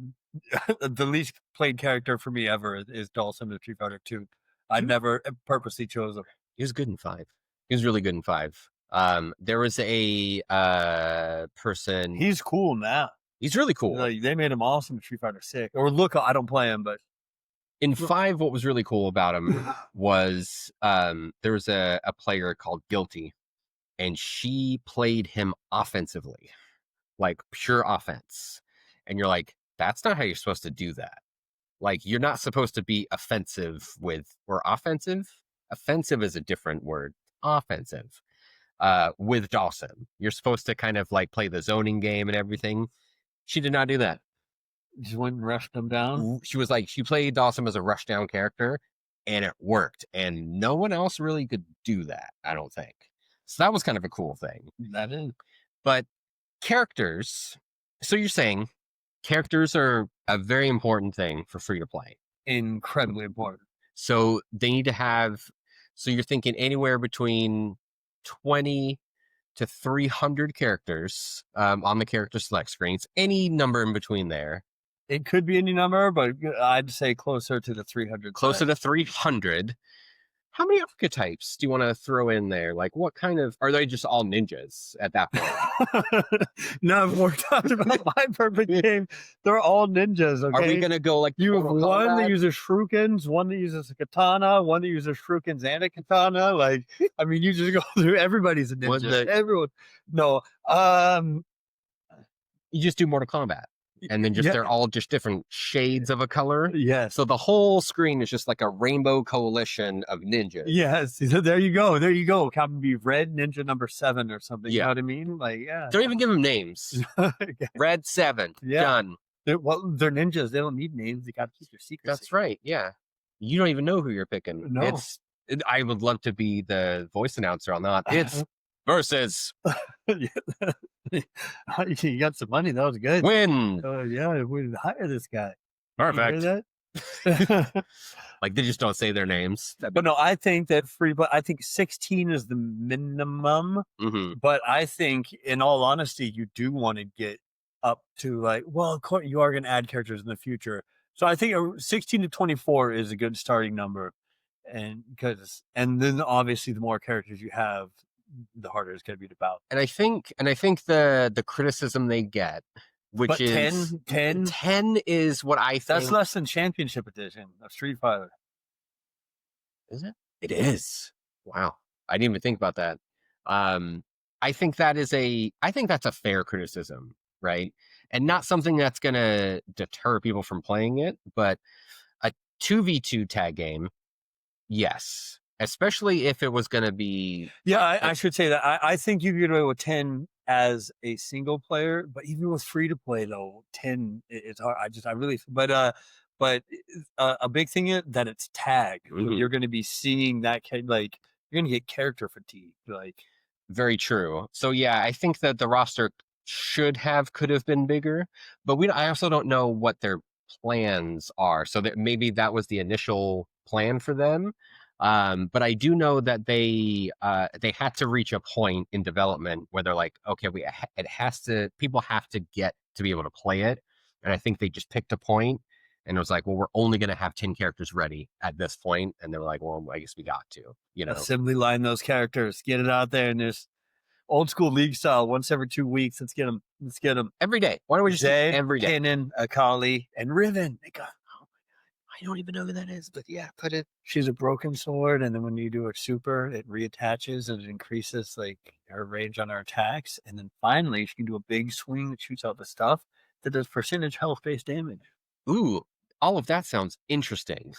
B: the least played character for me ever is Dulcet in Street Fighter 2. I never purposely chose him.
A: He was good in 5. He was really good in 5. There was a person.
B: He's cool now.
A: He's really cool.
B: Like, they made him awesome in Street Fighter 6. Or look, I don't play him, but
A: In 5, what was really cool about him was there was a player called Guilty, and she played him offensively, like pure offense. And you're like, that's not how you're supposed to do that. Like, you're not supposed to be offensive or offensive. Offensive is a different word. Offensive with Dawson. You're supposed to kind of like play the zoning game and everything. She did not do that.
B: just went and rushed him down.
A: She was like, she played Dawson as a rushdown character, and it worked. And no one else really could do that, I don't think. So that was kind of a cool thing.
B: That is
A: But characters, so you're saying characters are a very important thing for free to play.
B: incredibly important.
A: So they need to have, so you're thinking anywhere between 20 to 300 characters on the character select screens, any number in between there.
B: It could be any number, but I'd say closer to the 300.
A: Closer to 300. How many archetypes do you want to throw in there? Like, what kind of, are they just all ninjas at that point?
B: No, if we're talking about my perfect game, they're all ninjas. Okay,
A: Are we going to go like
B: you have
A: Mortal
B: one that
A: Kombat?
B: uses shurikens, one that uses a katana, one that uses shurikens and a katana. Like, I mean, you just go through. Everybody's a
A: One
B: ninja.
A: that-
B: Everyone. No.
A: You just do Mortal Kombat. And then just
B: Yeah.
A: they're all just different shades of a color.
B: Yes.
A: So the whole screen is just like a rainbow coalition of ninjas.
B: Yes. So there you go. There you go. Can be red ninja number 7 or something. You
A: Yeah.
B: know what I mean? Like, yeah.
A: Don't even give them names. Red 7.
B: Yeah.
A: Done.
B: They're ninjas. They don't need names. They got to keep their secrecy.
A: That's right. Yeah. You don't even know who you're picking.
B: No.
A: I would love to be the voice announcer on that. It's versus
B: You got some money. That was good.
A: win.
B: Oh yeah, we would hire this guy. You
A: Perfect.
B: hear that?
A: Like, they just don't say their names.
B: But no, I think that but I think 16 is the minimum.
A: Mm-hmm.
B: But I think, in all honesty, you do want to get up to like, well, of course, you are going to add characters in the future. So I think 16 to 24 is a good starting number, and then obviously the more characters you have, the harder it's going to be to bout.
A: And I think the criticism they get, which
B: But
A: is
B: 10
A: 10 is what I think.
B: that's less than Championship Edition of Street Fighter.
A: Is it? It is. Wow. I didn't even think about that. I think that's a fair criticism, right? And not something that's going to deter people from playing it, but a 2v2 tag game, yes. Especially if it was going to be.
B: Yeah, I should say that. I think you get away with 10 as a single player, but even with free to play though, 10 it's hard. But a big thing is that it's tagged. So
A: Mhm.
B: you're going to be seeing that like you're going to get character fatigue. Like
A: Very true. So yeah, I think that the roster could have been bigger, but I also don't know what their plans are. So that maybe that was the initial plan for them. But I do know that they had to reach a point in development where they're like, okay, it has to people have to get to be able to play it, and I think they just picked a point and it was like, well, we're only going to have 10 characters ready at this point, and they're like, well, I guess we got to, you know.
B: assembly line those characters, get it out there, and just old school league style. Once every 2 weeks, let's get them. Let's get them.
A: Every day. Why don't we just do
B: Zed,
A: every day?
B: Kanan, Akali, and Riven. They got. Oh, I don't even know who that is, but yeah, put it. She's a broken sword, and then when you do a super, it reattaches and it increases like her range on her attacks. And then finally, she can do a big swing that shoots out the stuff that does percentage health based damage.
A: Ooh, all of that sounds interesting.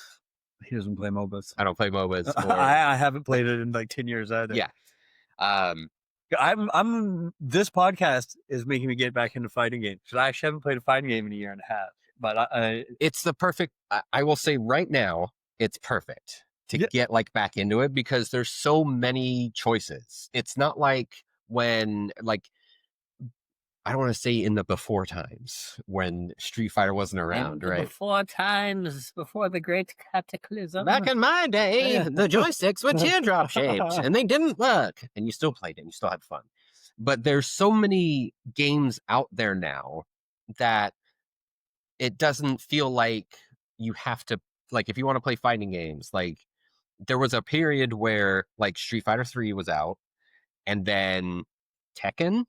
B: He doesn't play MOBAs.
A: I don't play MOBAs or
B: I haven't played it in like 10 years either.
A: yeah. Um,
B: I'm. This podcast is making me get back into fighting games because I actually haven't played a fighting game in a year and a half. But
A: it's the perfect. I will say right now, it's perfect to
B: yeah,
A: get like back into it because there's so many choices. It's not like when like I don't want to say in the before times when Street Fighter wasn't
B: in
A: around,
B: the
A: right?
B: before times, before the great cataclysm.
A: Back in my day,
B: Yeah.
A: the joysticks were teardrop shaped and they didn't work. And you still played it and you still had fun. But there's so many games out there now that it doesn't feel like you have to, like, if you want to play fighting games, like, there was a period where, like, Street Fighter 3 was out and then Tekken,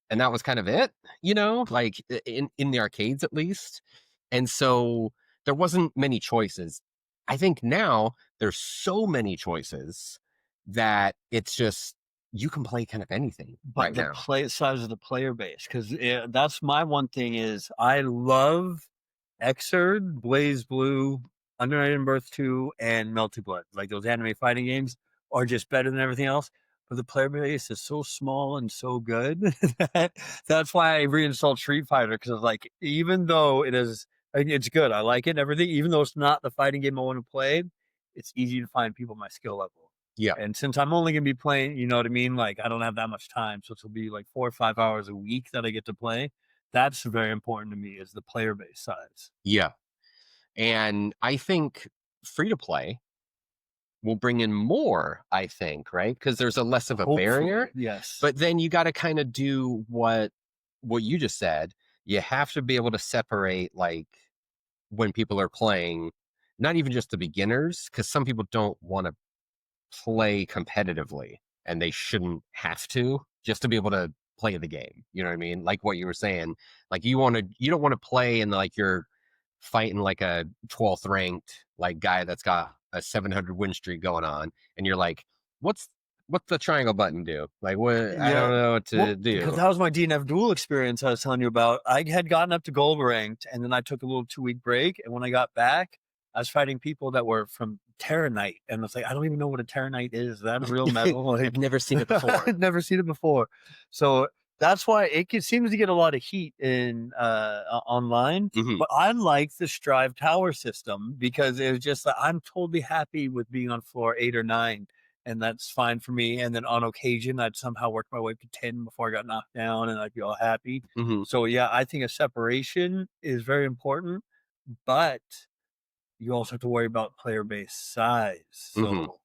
A: and that was kind of it, you know, like in the arcades at least. And so there wasn't many choices. I think now there's so many choices that it's just you can play kind of anything
B: But
A: right
B: the
A: now.
B: play size of the player base, because that's my one thing is I love Xrd, Blaze Blue, Under Night in Birth 2, and Melty Blood. Like those anime fighting games are just better than everything else. But the player base is so small and so good that that's why I reinstalled Street Fighter because like even though it's good, I like it and everything. Even though it's not the fighting game I want to play, it's easy to find people my skill level.
A: Yeah,
B: And since I'm only gonna be playing, you know what I mean? Like I don't have that much time, so it'll be like 4 or 5 hours a week that I get to play. That's very important to me is the player base size.
A: yeah. And I think free to play will bring in more, I think, right? Because there's a less of a
B: Hopefully,
A: barrier.
B: yes.
A: But then you got to kind of do what you just said. You have to be able to separate like when people are playing, not even just the beginners, because some people don't want to play competitively and they shouldn't have to just to be able to play the game. You know what I mean? Like what you were saying, like you don't want to play and like you're fighting like a 12th ranked like guy that's got a 700 win streak going on, and you're like, what's what's the triangle button do? Like what? I don't
B: Yeah.
A: know what
B: Well,
A: to
B: because
A: do.
B: that was my DNF duel experience I was telling you about. I had gotten up to gold ranked and then I took a little 2 week break. And when I got back, I was fighting people that were from Terra Knight. And I was like, I don't even know what a Terra Knight is. Is that a real metal?
A: I've
B: Like,
A: never seen it before.
B: I'd never seen it before. So that's why seems to get a lot of heat in online.
A: Hmm.
B: But I like the Strive Tower system because it was just like, I'm totally happy with being on floor 8 or 9 and that's fine for me. And then on occasion, I'd somehow work my way up to 10 before I got knocked down, and I'd be all happy.
A: Hmm.
B: So yeah, I think a separation is very important, but you also have to worry about player base size.
A: Hmm.
B: So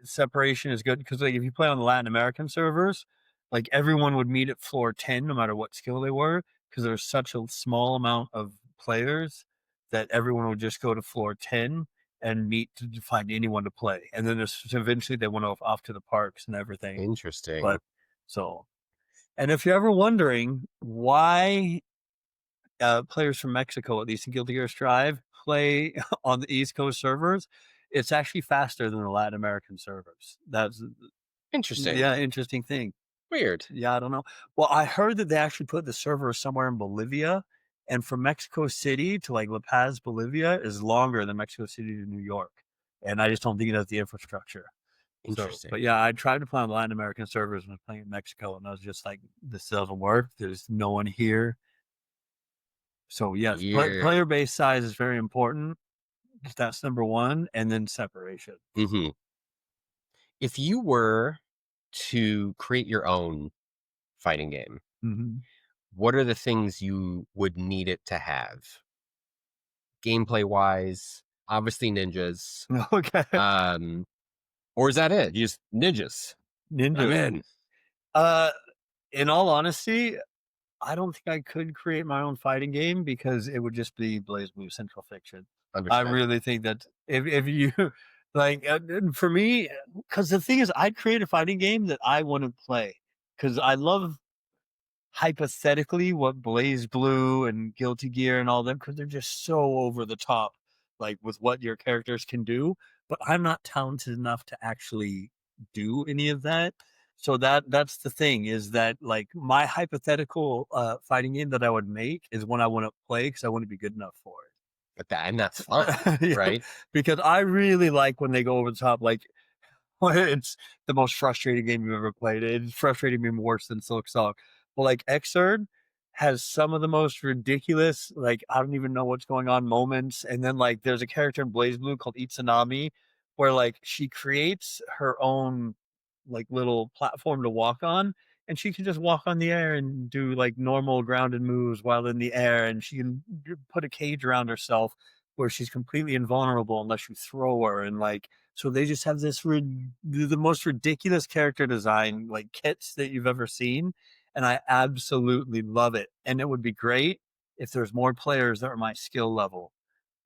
B: separation is good because like if you play on the Latin American servers, like everyone would meet at floor 10 no matter what skill they were because there's such a small amount of players that everyone would just go to floor 10 and meet to find anyone to play. And then eventually they went off to the parks and everything.
A: Interesting.
B: But so, and if you're ever wondering why players from Mexico, at least in Guilty Gear Strive, play on the East Coast servers, it's actually faster than the Latin American servers. That's
A: Interesting.
B: yeah, interesting thing.
A: Weird.
B: Yeah, I don't know. Well, I heard that they actually put the server somewhere in Bolivia, and from Mexico City to like La Paz, Bolivia, is longer than Mexico City to New York. And I just don't think it has the infrastructure. So, but
A: Interesting.
B: yeah, I tried to play on Latin American servers when I was playing in Mexico, and I was just like, this doesn't work. There's no one here. So yes,
A: Yeah.
B: player base size is very important. That's number one, and then separation.
A: Hmm. If you were to create your own fighting game,
B: Mhm.
A: what are the things you would need it to have? Gameplay wise, obviously ninjas.
B: Okay.
A: Um, or is that it? Just ninjas. I'm
B: Ninjas.
A: in.
B: Uh, in all honesty, I don't think I could create my own fighting game because it would just be Blaze Blue Central Fiction. I
A: Understood.
B: really think that if you like for me, because the thing is, I'd create a fighting game that I want to play because I love hypothetically what Blaze Blue and Guilty Gear and all them because they're just so over the top, like with what your characters can do. But I'm not talented enough to actually do any of that. So that's the thing is that like my hypothetical fighting game that I would make is one I want to play because I want to be good enough for
A: And that's fine,
B: it. Yeah,
A: right?
B: because I really like when they go over the top. Like it's the most frustrating game you've ever played. It's frustrating me worse than Silk Song. But like Xrd has some of the most ridiculous, like I don't even know what's going on moments. And then like there's a character in Blaze Blue called Itsunami where like she creates her own like little platform to walk on. And she can just walk on the air and do like normal grounded moves while in the air. And she can put a cage around herself where she's completely invulnerable unless you throw her. And like, so they just have this the most ridiculous character design, like kits that you've ever seen, and I absolutely love it. And it would be great if there's more players that are my skill level.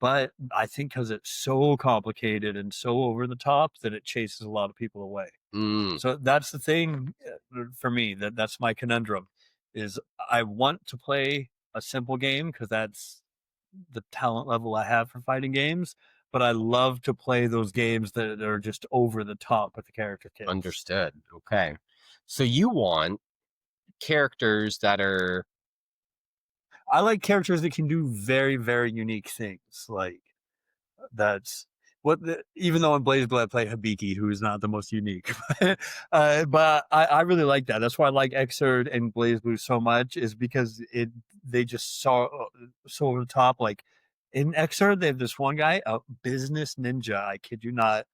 B: But I think because it's so complicated and so over the top that it chases a lot of people away.
A: Mm,
B: So that's the thing for me. That's my conundrum. Is I want to play a simple game because that's the talent level I have for fighting games, but I love to play those games that are just over the top with the character kits.
A: understood. Okay. So you want characters that are
B: I like characters that can do very, very unique things. Like that's even though in Blaze Blue I play Hibiki, who is not the most unique, but I really like that. That's why I like Xrd and Blaze Blue so much is because they just saw so over the top. Like in Xrd, they have this one guy, a business ninja. I kid you not,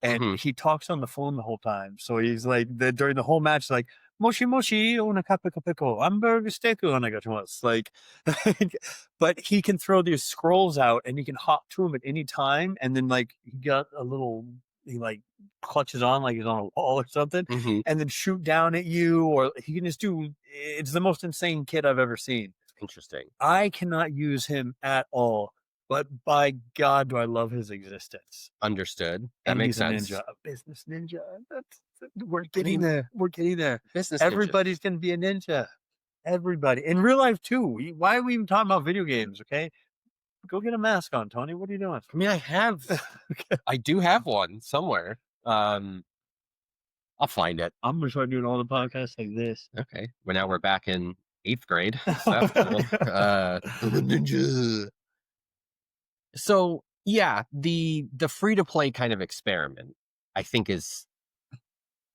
B: and
A: mhm,
B: he talks on the phone the whole time. So he's like during the whole match, like moshi moshi una kapika piko hamburger steak onagatimasu. Like, but he can throw these scrolls out and he can hop to him at any time. And then like he got a little he like clutches on like he's on a wall or something,
A: mhm.
B: and then shoot down at you, or he can just do. It's the most insane kid I've ever seen.
A: Interesting.
B: I cannot use him at all, but by God, do I love his existence.
A: Understood. That
B: And
A: makes
B: he's a
A: ninja.
B: ninja, a business ninja. We're
A: I
B: getting
A: mean,
B: there. We're getting there.
A: business ninjas.
B: Everybody's going to be a ninja. Everybody in real life too. Why are we even talking about video games? Okay, go get a mask on, Tony. What are you doing?
A: I mean,
B: Okay.
A: I do have one somewhere. I'll find it.
B: I'm gonna start doing all the podcasts like this.
A: Okay. Well, now we're back in eighth grade, so that's cool. I'm a ninja. So yeah, the free to play kind of experiment, I think, is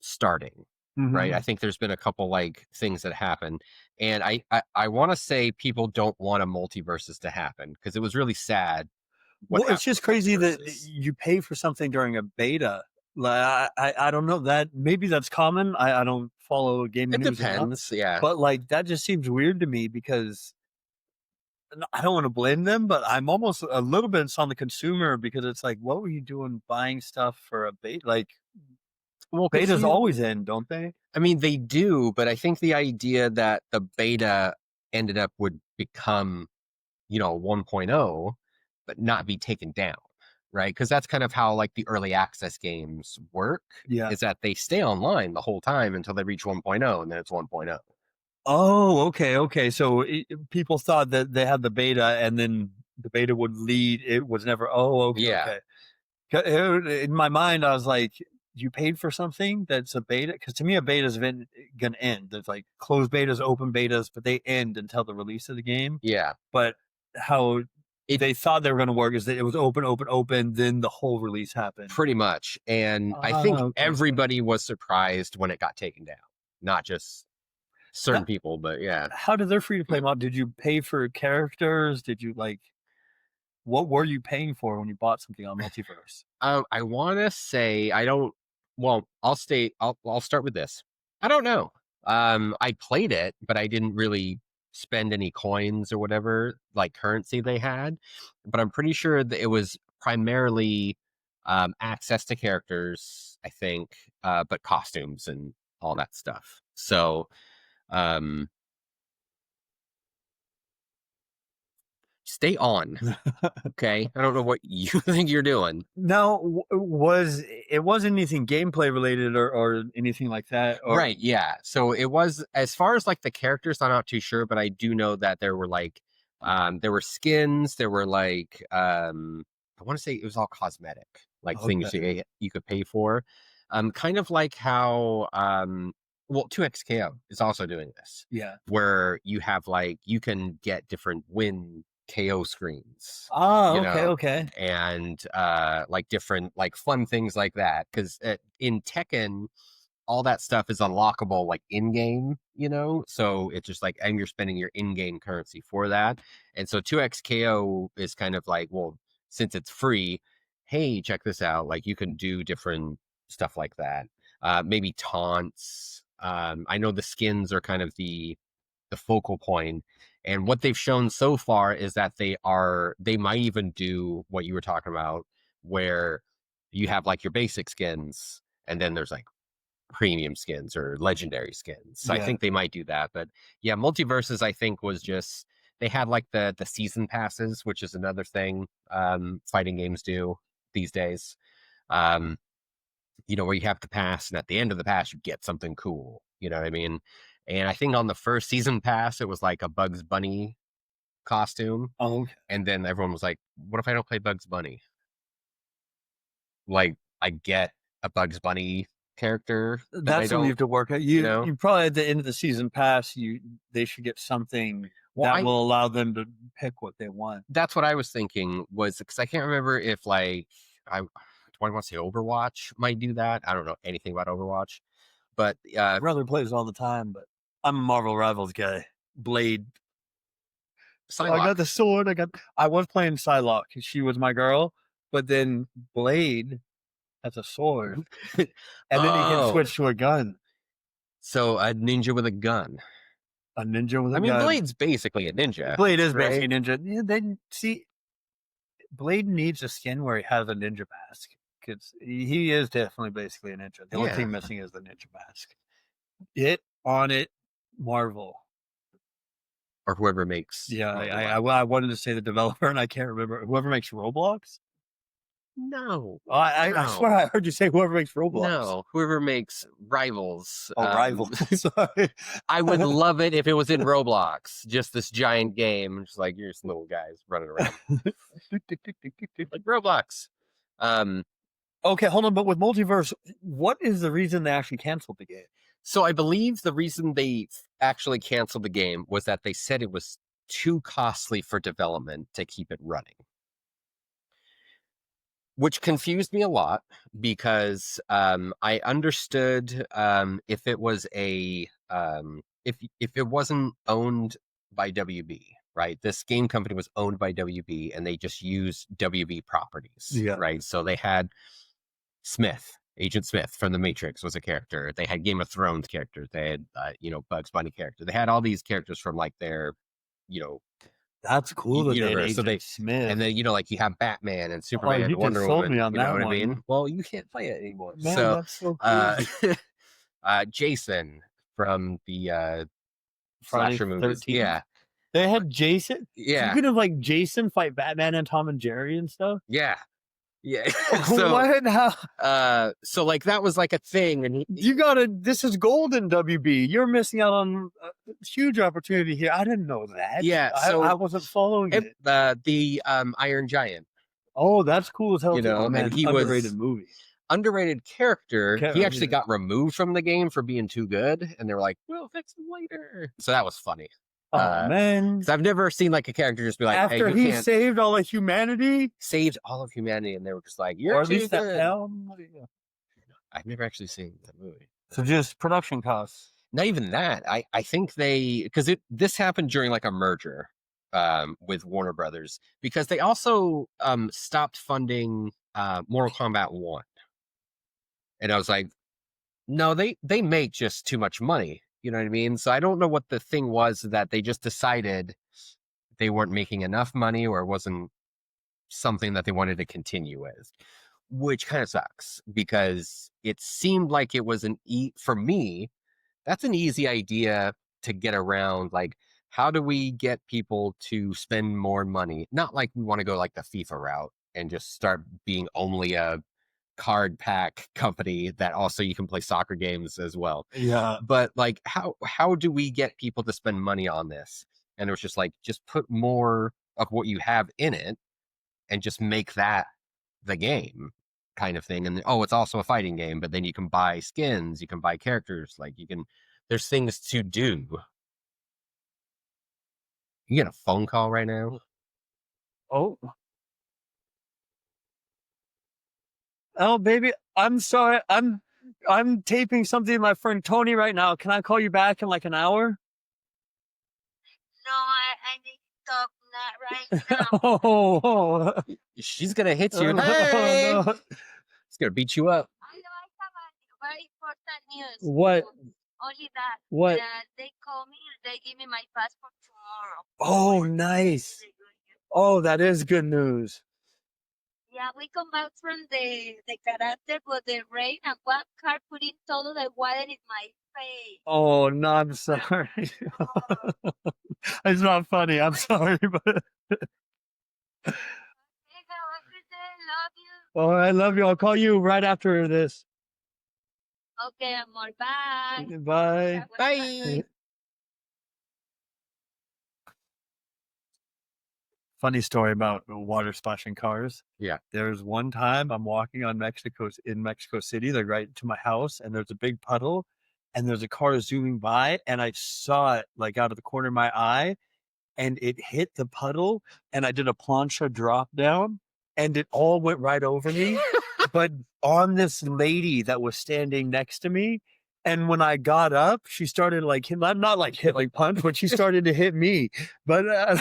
A: starting. Right. I
B: Mhm.
A: think there's been a couple like things that happen. And I want to say people don't want a multiverses to happen because it was really sad what
B: Well, it's
A: happened
B: just
A: with
B: crazy that
A: multiverses.
B: you pay for something during a beta. Like, I don't know that maybe that's common. I don't follow gaming
A: It
B: news enough,
A: depends. Yeah.
B: but like that just seems weird to me because I don't want to blame them, but I'm almost a little bit on the consumer because it's like, what were you doing buying stuff for a beta? Like
A: Well, because
B: betas always end, don't they?
A: I mean, they do, but I think the idea that the beta ended up would become, 1.0, but not be taken down, right? Because that's kind of how like the early access games work,
B: Yeah.
A: is that they stay online the whole time until they reach 1.0 and then it's 1.0.
B: Oh, okay, okay. So people thought that they had the beta, and then the beta would lead. It was never. Oh, okay,
A: Yeah,
B: okay. In my mind, I was like, you paid for something that's a beta? Because to me, a beta is going to end. There's like closed betas, open betas, but they end until the release of the game.
A: yeah.
B: But how
A: It
B: they thought they were going to work is that it was open, open, open, then the whole release happened.
A: pretty much. And I
B: Ah,
A: think
B: okay, okay.
A: everybody was surprised when it got taken down, not just certain people, but yeah.
B: How did their free to play mod? Did you pay for characters? Did you like what were you paying for when you bought something on Multiverse?
A: I want to say I don't. Well, I'll start with this. I don't know. I played it, but I didn't really spend any coins or whatever like currency they had. But I'm pretty sure that it was primarily access to characters. I think, but costumes and all that stuff. So, um, stay on. Okay, I don't know what you think you're doing.
B: Now, was it wasn't anything gameplay related or anything like that? Or
A: Right, yeah. So it was as far as like the characters, I'm not too sure, but I do know that there were like there were skins, there were like I want to say it was all cosmetic, like things
B: okay,
A: you could pay for. Kind of like how well 2XKO is also doing this,
B: yeah.
A: where you have like you can get different win KO screens,
B: Oh,
A: you
B: okay,
A: know,
B: okay.
A: and like different like fun things like that. Because in Tekken all that stuff is unlockable like in game, you know? So it's just like, and you're spending your in game currency for that. And so 2XKO is kind of like, well, since it's free, hey, check this out. Like you can do different stuff like that. Maybe taunts. I know the skins are kind of the focal point. And what they've shown so far is that they might even do what you were talking about, where you have like your basic skins, and then there's like premium skins or legendary skins. So I
B: Yeah.
A: think they might do that. But yeah, Multiverses I think was just they had like the season passes, which is another thing fighting games do these days. Um, where you have the pass and at the end of the pass you get something cool. You know what I mean? And I think on the first season pass it was like a Bugs Bunny costume.
B: Oh, okay.
A: And then everyone was like, what if I don't play Bugs Bunny? Like I get a Bugs Bunny character, but I
B: That's what we
A: don't,
B: have to work out.
A: you know?
B: You probably at the end of the season pass, they should get something
A: Well,
B: that
A: I
B: will allow them to pick what they want.
A: that's what I was thinking was because I can't remember if like I do I want to say Overwatch might do that. I don't know anything about Overwatch, but
B: My brother plays all the time, but I'm a Marvel Rivals guy. Blade. So I got
A: Psylocke.
B: the sword. I was playing Psylocke. She was my girl, but then Blade has a sword, and then he can
A: Oh,
B: switch to a gun.
A: so a ninja with a gun.
B: A ninja with
A: I
B: a
A: mean,
B: gun.
A: Blade's basically a ninja,
B: Blade is
A: right?
B: basically a ninja. Yeah, then see, Blade needs a skin where he has a ninja mask because he is definitely basically a ninja. The only
A: Yeah,
B: thing missing is the ninja mask. It on it, Marvel.
A: or whoever makes
B: Yeah,
A: Overwatch.
B: I wanted to say the developer, and I can't remember whoever makes Roblox.
A: No,
B: Oh, I
A: no,
B: swear I heard you say whoever makes Roblox.
A: no. Whoever makes Rivals.
B: Oh, Rival. Sorry.
A: I would love it if it was in Roblox, just this giant game, just like you're just little guys running around like Roblox. Um,
B: Okay, hold on. But with multiverse, what is the reason they actually canceled the game?
A: so I believe the reason they actually canceled the game was that they said it was too costly for development to keep it running, which confused me a lot because I understood if it was if it wasn't owned by WB, right? This game company was owned by WB, and they just used WB properties,
B: Yeah,
A: right? So they had Smith, Agent Smith from The Matrix was a character. They had Game of Thrones characters. They had Bugs Bunny character. They had all these characters from like their you know
B: that's cool that they had
A: universe. So
B: Agent
A: they
B: Smith.
A: and then like you have Batman and
B: Oh,
A: Superman
B: you
A: and
B: just
A: Wonder
B: sold me
A: Woman.
B: on
A: You know
B: that
A: what I
B: one,
A: mean? Well, you can't play it anymore.
B: man.
A: So
B: That's so
A: uh,
B: crazy.
A: Jason from the
B: Friday
A: slasher
B: the
A: movies.
B: 13th.
A: Yeah.
B: They had Jason. You
A: Yeah.
B: could have like Jason fight Batman and Tom and Jerry and stuff.
A: Yeah. Yeah. so
B: What? How?
A: so like that was like a thing, and
B: You gotta. This is golden, WB. You're missing out on a huge opportunity here. I didn't know that.
A: yeah,
B: I
A: so
B: wasn't following it.
A: the Iron Giant,
B: Oh, that's cool as hell too. Oh
A: and
B: man,
A: he
B: underrated
A: was
B: movie.
A: underrated character.
B: Okay,
A: He actually
B: yeah.
A: got removed from the game for being too good, and they were like, "We'll fix him later." So that was funny.
B: Oh man.
A: Because I've never seen like a character just be like, "Hey,
B: After
A: you
B: he
A: can't
B: saved all of humanity,
A: saved all of humanity," and they were just like, "You're
B: or at
A: too
B: least that
A: good."
B: hell.
A: I've never actually seen that movie.
B: So just production costs.
A: not even that. I think they because it this happened during like a merger with Warner Brothers because they also stopped funding Mortal Kombat 1. And I was like, no, they make just too much money. You know what I mean? So I don't know what the thing was that they just decided they weren't making enough money or it wasn't something that they wanted to continue with, which kind of sucks because it seemed like it was for me, that's an easy idea to get around. Like, how do we get people to spend more money? Not like we want to go like the FIFA route and just start being only a card pack company that also you can play soccer games as well.
B: Yeah.
A: But like how do we get people to spend money on this? And it was just like just put more of what you have in it and just make that the game kind of thing. And oh, it's also a fighting game, but then you can buy skins, you can buy characters, like you can there's things to do. You get a phone call right now.
B: Oh, oh, baby, I'm sorry. I'm taping something with my friend Tony right now. Can I call you back in like an hour?
C: No, I need to talk not right now.
B: Oh,
A: She's gonna hit you.
B: oh,
A: Hey,
B: no.
A: she's gonna beat you up.
C: I have a very important news.
B: What?
C: Only that.
B: What?
C: That they call me and they give me my passport tomorrow.
B: Oh, nice. Oh, that is good news.
C: Yeah, we come back from the karate, but the rain and one car putting todo the water in my face.
B: Oh, no, I'm sorry. It's not funny. I'm sorry, but
C: Okay, have a good day. Love you.
B: oh, I love you. I'll call you right after this.
C: Okay, amor. Bye.
B: Bye.
A: Bye.
B: Funny story about water splashing cars.
A: Yeah.
B: There's one time I'm walking on in Mexico City, like right to my house, and there's a big puddle, and there's a car zooming by, and I saw it like out of the corner of my eye, and it hit the puddle, and I did a plancha drop down, and it all went right over me, but on this lady that was standing next to me. And when I got up, she started like hit, not like hit like punch, but she started to hit me. But I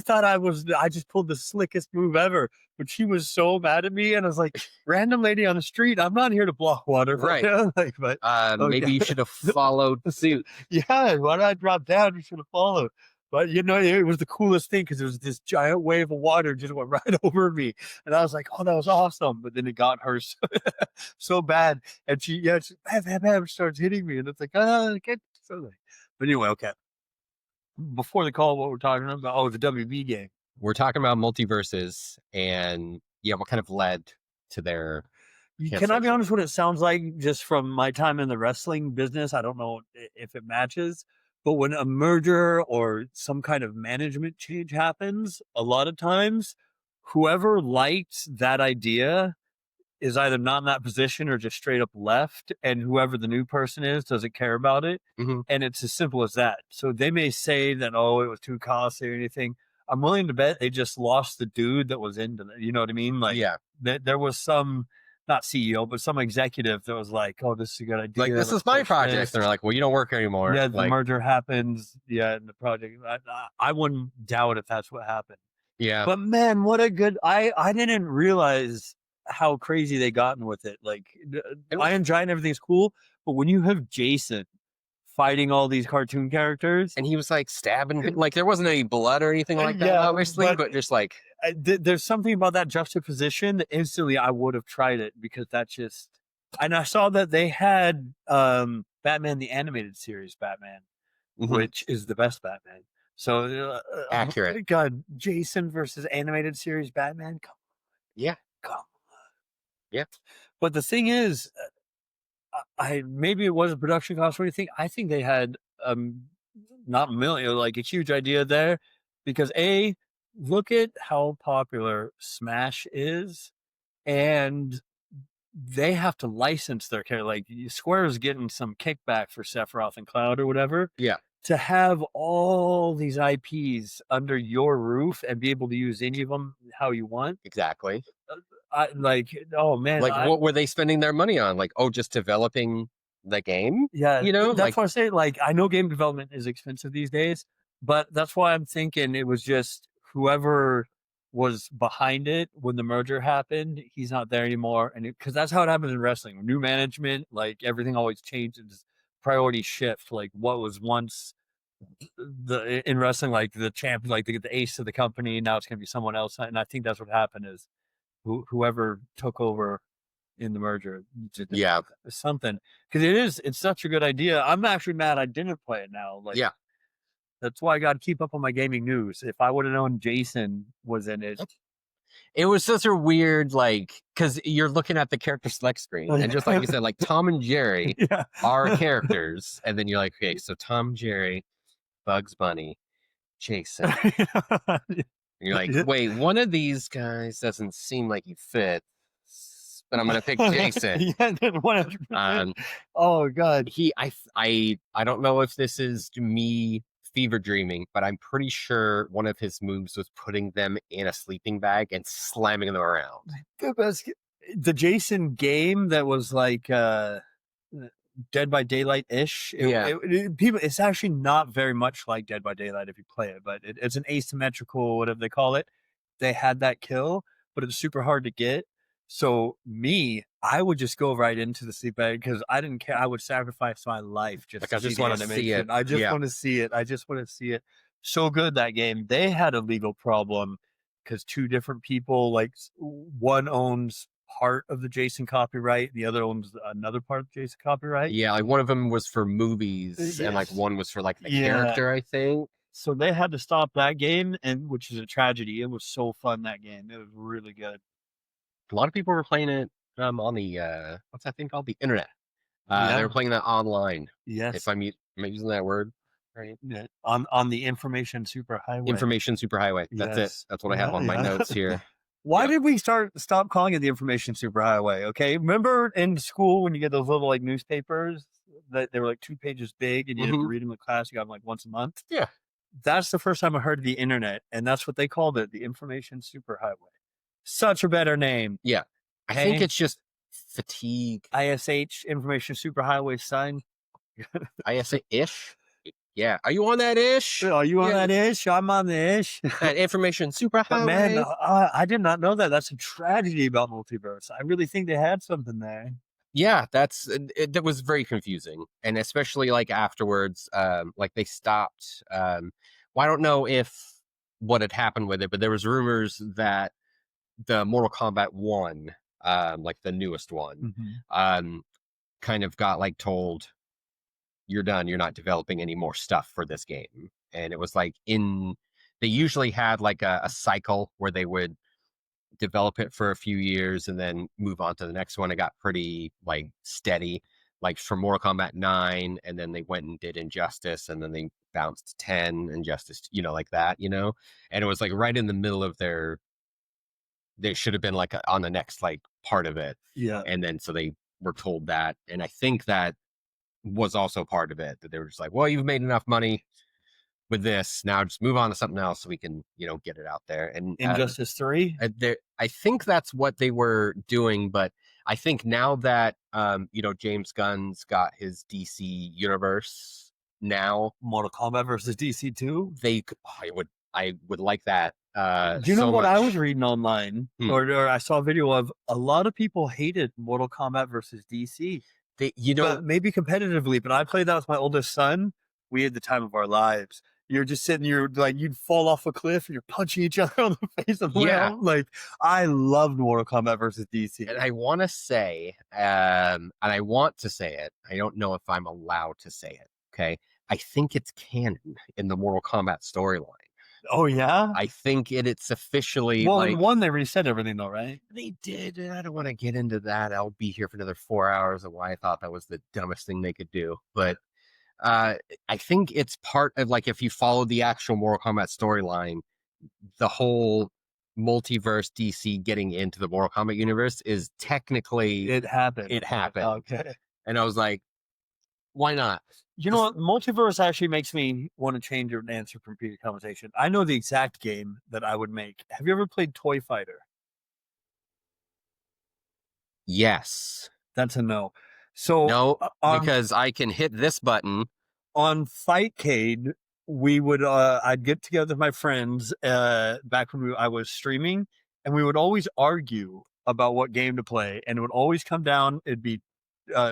B: thought I just pulled the slickest move ever. But she was so mad at me, and I was like, "Random lady on the street, I'm not here to block water,
A: Right.
B: like, but
A: Maybe you should have followed suit.
B: yeah, why did I drop down? You should have followed." But you know, it was the coolest thing because there was this giant wave of water just went right over me, and I was like, "Oh, that was awesome!" But then it got her so bad, and she bam, starts hitting me, and it's like, ah, I can't. So like, but anyway, okay. Before the call, what we're talking about? Oh, the WB game.
A: We're talking about MultiVersus and yeah, what kind of led to their
B: Can I be
A: cancellation.
B: honest? What it sounds like, just from my time in the wrestling business, I don't know if it matches, but when a merger or some kind of management change happens, a lot of times, whoever liked that idea is either not in that position or just straight up left, and whoever the new person is doesn't care about it.
A: Mhm.
B: And it's as simple as that. So they may say that, oh, it was too costly or anything. I'm willing to bet they just lost the dude that was into it. You know what I mean? Like,
A: Yeah.
B: there was some, not CEO, but some executive that was like, oh, this is a good idea.
A: Like, this
B: Let's
A: is my
B: push
A: project.
B: this.
A: They're like, well, you don't work anymore.
B: Yeah, the
A: Like,
B: merger happens. Yeah, and the project. I wouldn't doubt if that's what happened.
A: yeah.
B: But man, what a good! I didn't realize how crazy they gotten with it. Like, Iron Giant, everything's cool, but when you have Jason fighting all these cartoon characters,
A: And he was like stabbing, like there wasn't any blood or anything like that,
B: Yeah,
A: obviously, but just like,
B: there's something about that juxtaposition that instantly I would have tried it, because that's just. And I saw that they had Batman the Animated Series Batman,
A: mhm,
B: which is the best Batman. So
A: accurate.
B: God, Jason versus Animated Series Batman.
A: Yeah.
B: Come.
A: Yeah.
B: But the thing is, I maybe it was a production cost or anything. I think they had not a million, like a huge idea there, because look at how popular Smash is, and they have to license their character. Like, Square is getting some kickback for Sephiroth and Cloud or whatever.
A: Yeah.
B: To have all these IPs under your roof and be able to use any of them how you want.
A: Exactly.
B: Oh man.
A: Like, what were they spending their money on? Like, oh, just developing the game.
B: Yeah,
A: You know,
B: that's
A: like
B: why I say, like, I know game development is expensive these days, but that's why I'm thinking it was just whoever was behind it when the merger happened, he's not there anymore. And because that's how it happens in wrestling. New management, like everything always changes, priorities shift. Like what was once the in wrestling, like the champ, like the ace of the company, now it's gonna be someone else. And I think that's what happened is whoever took over in the merger
A: yeah,
B: something, because it's such a good idea. I'm actually mad I didn't play it now. Like
A: yeah.
B: that's why I got to keep up on my gaming news. If I would have known Jason was in it,
A: It was such a weird, like, because you're looking at the character select screen, and just like you said, like Tom and Jerry
B: yeah,
A: are characters, and then you're like, okay, so Tom, Jerry, Bugs Bunny, Jason. And you're like, wait, one of these guys doesn't seem like he fits, but I'm gonna pick Jason.
B: Yeah, 100%.
A: Um,
B: Oh god,
A: I don't know if this is me fever dreaming, but I'm pretty sure one of his moves was putting them in a sleeping bag and slamming them around.
B: the best, the Jason game that was like Dead by Daylight ish.
A: Yeah.
B: People, it's actually not very much like Dead by Daylight if you play it, but it's an asymmetrical, whatever they call it. They had that kill, but it's super hard to get. So I would just go right into the sleep bag because I didn't care. I would sacrifice my life just
A: Like,
B: to
A: I just
B: the
A: wanna see
B: animation.
A: it.
B: I just
A: Yeah.
B: want to see it. I just want to see it. So good that game. They had a legal problem because two different people, like one owns part of the Jason copyright, the other owns another part of the Jason copyright.
A: Yeah, like one of them was for movies, and like
B: Yes.
A: one was for like the
B: Yeah.
A: character, I think.
B: So they had to stop that game, and which is a tragedy. It was so fun that game. It was really good.
A: A lot of people were playing it on the what's that thing called? The internet. They
B: Yeah.
A: were playing that online.
B: Yes.
A: If am I using that word right?
B: Yeah. On the information superhighway.
A: Information superhighway. That's it.
B: Yes.
A: That's what I have on my
B: Yeah.
A: notes here.
B: Why
A: Yep.
B: did we stop calling it the information superhighway? Okay. Remember in school when you get those little like newspapers that they were like 2 pages big and you have to
A: Mhm.
B: read them in class, you got them like once a month?
A: Yeah.
B: That's the first time I heard of the internet, and that's what they called it, the information superhighway. Such a better name.
A: Yeah. I think
B: Okay.
A: it's just fatigue.
B: ISH, information superhighway sign.
A: ISA ish. Yeah. Are you on that ish?
B: Are you on
A: Yeah.
B: that ish? I'm on the ish.
A: That information
B: But man,
A: superhighway.
B: I did not know that. That's a tragedy about multiverse. I really think they had something there.
A: Yeah, that was very confusing, and especially like afterwards, like they stopped. Well, I don't know if what had happened with it, but there was rumors that the Mortal Kombat one, like the newest one, um, kind of got like told, "You're done. You're not developing any more stuff for this game." And it was like they usually had like a cycle where they would develop it for a few years and then move on to the next one. It got pretty like steady, like for Mortal Kombat 9, and then they went and did Injustice, and then they bounced to 10, Injustice, like that, and it was like right in the middle of they should have been like on the next like part of it.
B: Yeah.
A: And then so they were told that, and I think that was also part of it, that they were just like, well, you've made enough money with this, now just move on to something else so we can get it out there. And
B: Injustice 3?
A: I think that's what they were doing, but I think now that James Gunn's got his DC universe now,
B: Mortal Kombat versus DC 2?
A: I would like that.
B: Do you know
A: so
B: what
A: much.
B: I was reading online, or I saw a video of? A lot of people hated Mortal Kombat versus DC. But maybe competitively, but I played that with my oldest son. We had the time of our lives. You're just sitting, you're like, you'd fall off a cliff and you're punching each other on the face of the ground. Like, I loved Mortal Kombat versus DC.
A: And I want to say, and I want to say it, I don't know if I'm allowed to say it, okay? I think it's canon in the Mortal Kombat storyline.
B: Oh, yeah?
A: I think it's officially
B: well, in one, they reset everything, though, right?
A: They did. I don't want to get into that. I'll be here for another 4 hours of why I thought that was the dumbest thing they could do. But I think it's part of, like, if you follow the actual Mortal Kombat storyline, the whole multiverse DC getting into the Mortal Kombat universe is technically...
B: It happened.
A: Okay. And I was like, why not?
B: You know what? Multiverse actually makes me want to change your answer from previous conversation. I know the exact game that I would make. Have you ever played Toy Fighter?
A: Yes.
B: That's a no. So
A: No,
B: on
A: because I can hit this button.
B: on Fightcade, we would I'd get together with my friends back when I was streaming, and we would always argue about what game to play, and it would always come down. It'd be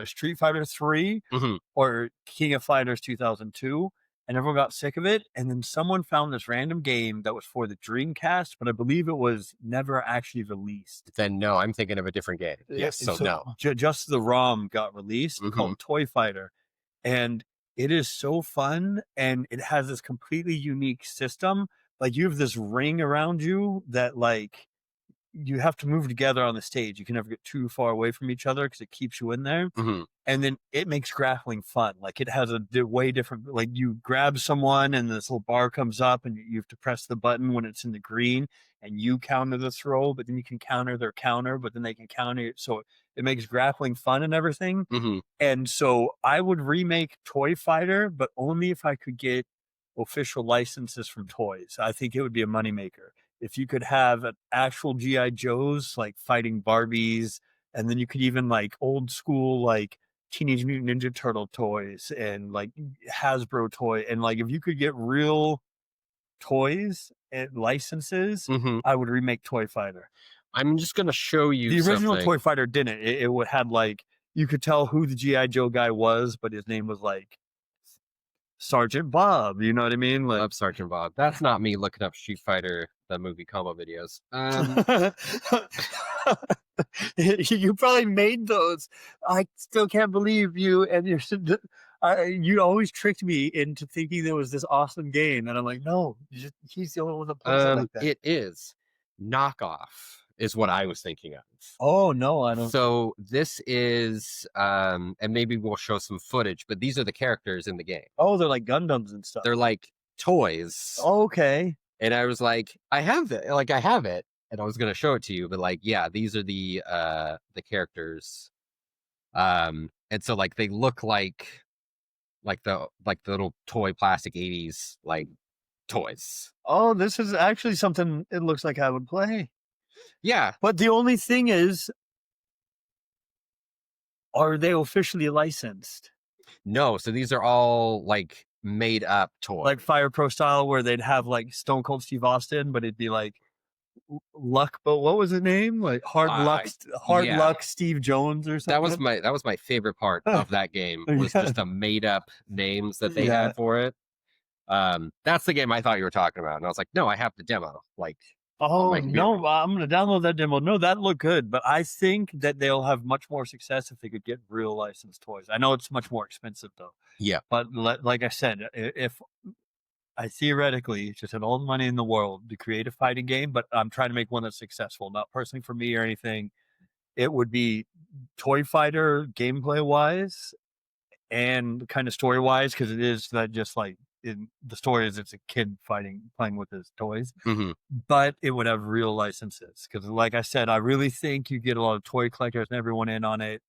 B: Street Fighter 3
A: Mhm.
B: or King of Fighters 2002, and everyone got sick of it. And then someone found this random game that was for the Dreamcast, but I believe it was never actually released.
A: Then no, I'm thinking of a different game. Yes, so no.
B: Just the ROM got released
A: Mhm.
B: called Toy Fighter, and it is so fun, and it has this completely unique system. Like, you have this ring around you that, like, you have to move together on the stage. You can never get too far away from each other because it keeps you in there.
A: Mhm.
B: And then it makes grappling fun. Like, it has a way different, like, you grab someone and this little bar comes up and you have to press the button when it's in the green, and you counter the throw, but then you can counter their counter, but then they can counter it. So it makes grappling fun and everything.
A: Mhm.
B: And so I would remake Toy Fighter, but only if I could get official licenses from toys. I think it would be a moneymaker. If you could have an actual G.I. Joes like fighting Barbies, and then you could even like old school like Teenage Mutant Ninja Turtle toys and like Hasbro toy, and like if you could get real toys and licenses,
A: Mhm.
B: I would remake Toy Fighter.
A: I'm just gonna show you
B: The original
A: something.
B: Toy Fighter didn't. It would had like, you could tell who the G.I. Joe guy was, but his name was like Sergeant Bob. You know what I mean? Like,
A: Love Sergeant Bob. That's not me looking up Street Fighter the movie combo videos.
B: you probably made those. I still can't believe you. And you always tricked me into thinking there was this awesome game, and I'm like, no, he's the only one that plays it like that.
A: It is knockoff is what I was thinking of.
B: Oh no, I don't.
A: So this is and maybe we'll show some footage, but these are the characters in the game.
B: Oh, they're like Gundams and stuff.
A: They're like toys.
B: Okay.
A: And I was like, I have it. Like, I have it. And I was gonna show it to you, but like, yeah, these are the characters. And so like they look like the little toy plastic 80s like toys.
B: Oh, this is actually something it looks like I would play.
A: Yeah.
B: But the only thing is, are they officially licensed?
A: No, so these are all like made up toys.
B: Like Fire Pro style, where they'd have like Stone Cold Steve Austin, but it'd be like Luck, but what was his name? Like Hard
A: yeah.
B: Luck Steve Jones or something.
A: That was my favorite part of that game, was
B: Yeah.
A: just the made up names that they
B: Yeah.
A: had for it. That's the game I thought you were talking about. And I was like, no, I have the demo. Like,
B: Oh
A: my computer.
B: no, I'm gonna download that demo. No, that looked good, but I think that they'll have much more success if they could get real licensed toys. I know it's much more expensive though.
A: Yeah.
B: But like I said, if I theoretically just had all the money in the world to create a fighting game, but I'm trying to make one that's successful, not personally for me or anything, it would be Toy Fighter gameplay wise and kind of story wise, because it is that just like in the story is it's a kid playing with his toys,
A: Mm-hmm.
B: but it would have real licenses. Because like I said, I really think you get a lot of toy collectors and everyone in on it.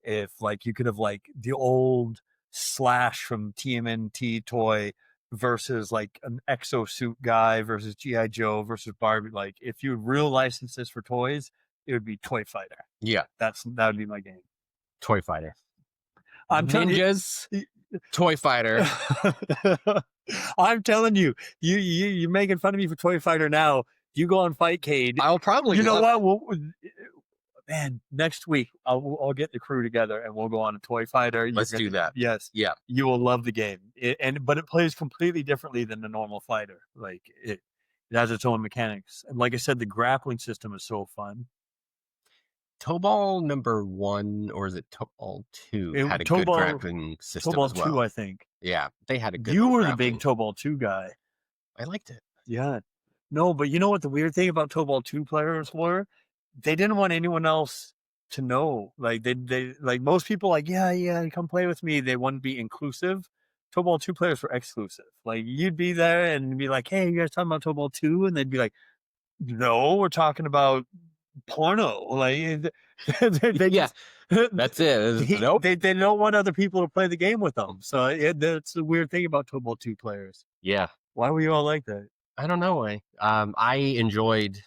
B: If like you could have like the old Slash from TMNT toy versus like an exosuit guy versus G.I. Joe versus Barbie. Like, if you had real licenses for toys, it would be Toy Fighter.
A: Yeah.
B: That would be my game.
A: Toy Fighter.
B: I'm
A: Ninjas, Toy Fighter.
B: I'm telling you, you're making fun of me for Toy Fighter now. You go on Fightcade.
A: I'll probably.
B: You know what? Man, next week I'll get the crew together and we'll go on a Toy Fighter.
A: Let's do that.
B: Yes.
A: Yeah.
B: You will love the game. But it plays completely differently than the normal fighter. Like, it has its own mechanics. And like I said, the grappling system is so fun.
A: Tobal number 1, or is it Tobal 2, had a good grappling system
B: Tobal
A: as well.
B: 2, I think.
A: Yeah, they had a good.
B: You were the big Tobal 2 guy.
A: I liked it.
B: Yeah. No, but you know what the weird thing about Tobal 2 players were? They didn't want anyone else to know. Like, they like most people, like, yeah, come play with me. They wouldn't be inclusive. Tobal 2 players were exclusive. Like, you'd be there and be like, hey, you guys talking about Tobal 2? And they'd be like, no, we're talking about porno. Like, they
A: Yeah, that's it. Nope.
B: They don't want other people to play the game with them. So that's the weird thing about Tobal 2 players.
A: Yeah.
B: Why were you all like that?
A: I don't know. I enjoyed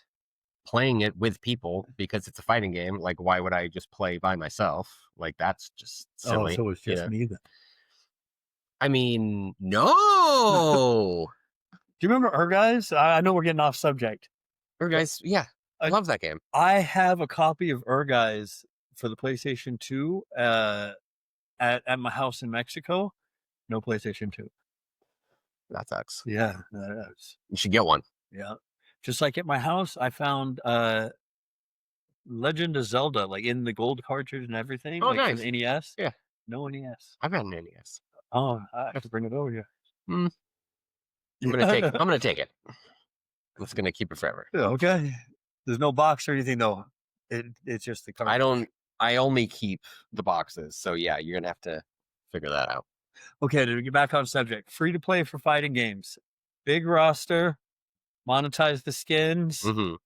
A: playing it with people because it's a fighting game. Like, why would I just play by myself? Like, that's just
B: Oh,
A: silly.
B: so it's just me then.
A: I mean, no.
B: Do you remember Her Guys? I know we're getting off subject.
A: Or guys, yeah, I
B: I-
A: love that game.
B: I have a copy of Her Guys for the PlayStation 2 at my house in Mexico. No PlayStation 2.
A: That sucks.
B: Yeah, that is.
A: You should get one.
B: Yeah. Just like at my house, I found Legend of Zelda, like in the gold cartridge and everything.
A: Oh,
B: like
A: nice.
B: For the NES.
A: Yeah.
B: No NES.
A: I've got an NES.
B: Oh, I have to bring it over here.
A: I'm gonna take it. I'm just gonna keep it forever.
B: Yeah, okay. There's no box or anything though. It's just the cartridge.
A: I only keep the boxes. So yeah, you're gonna have to figure that out.
B: Okay, to get back on subject, free to play for fighting games, big roster, monetize the skins.
A: Mhm.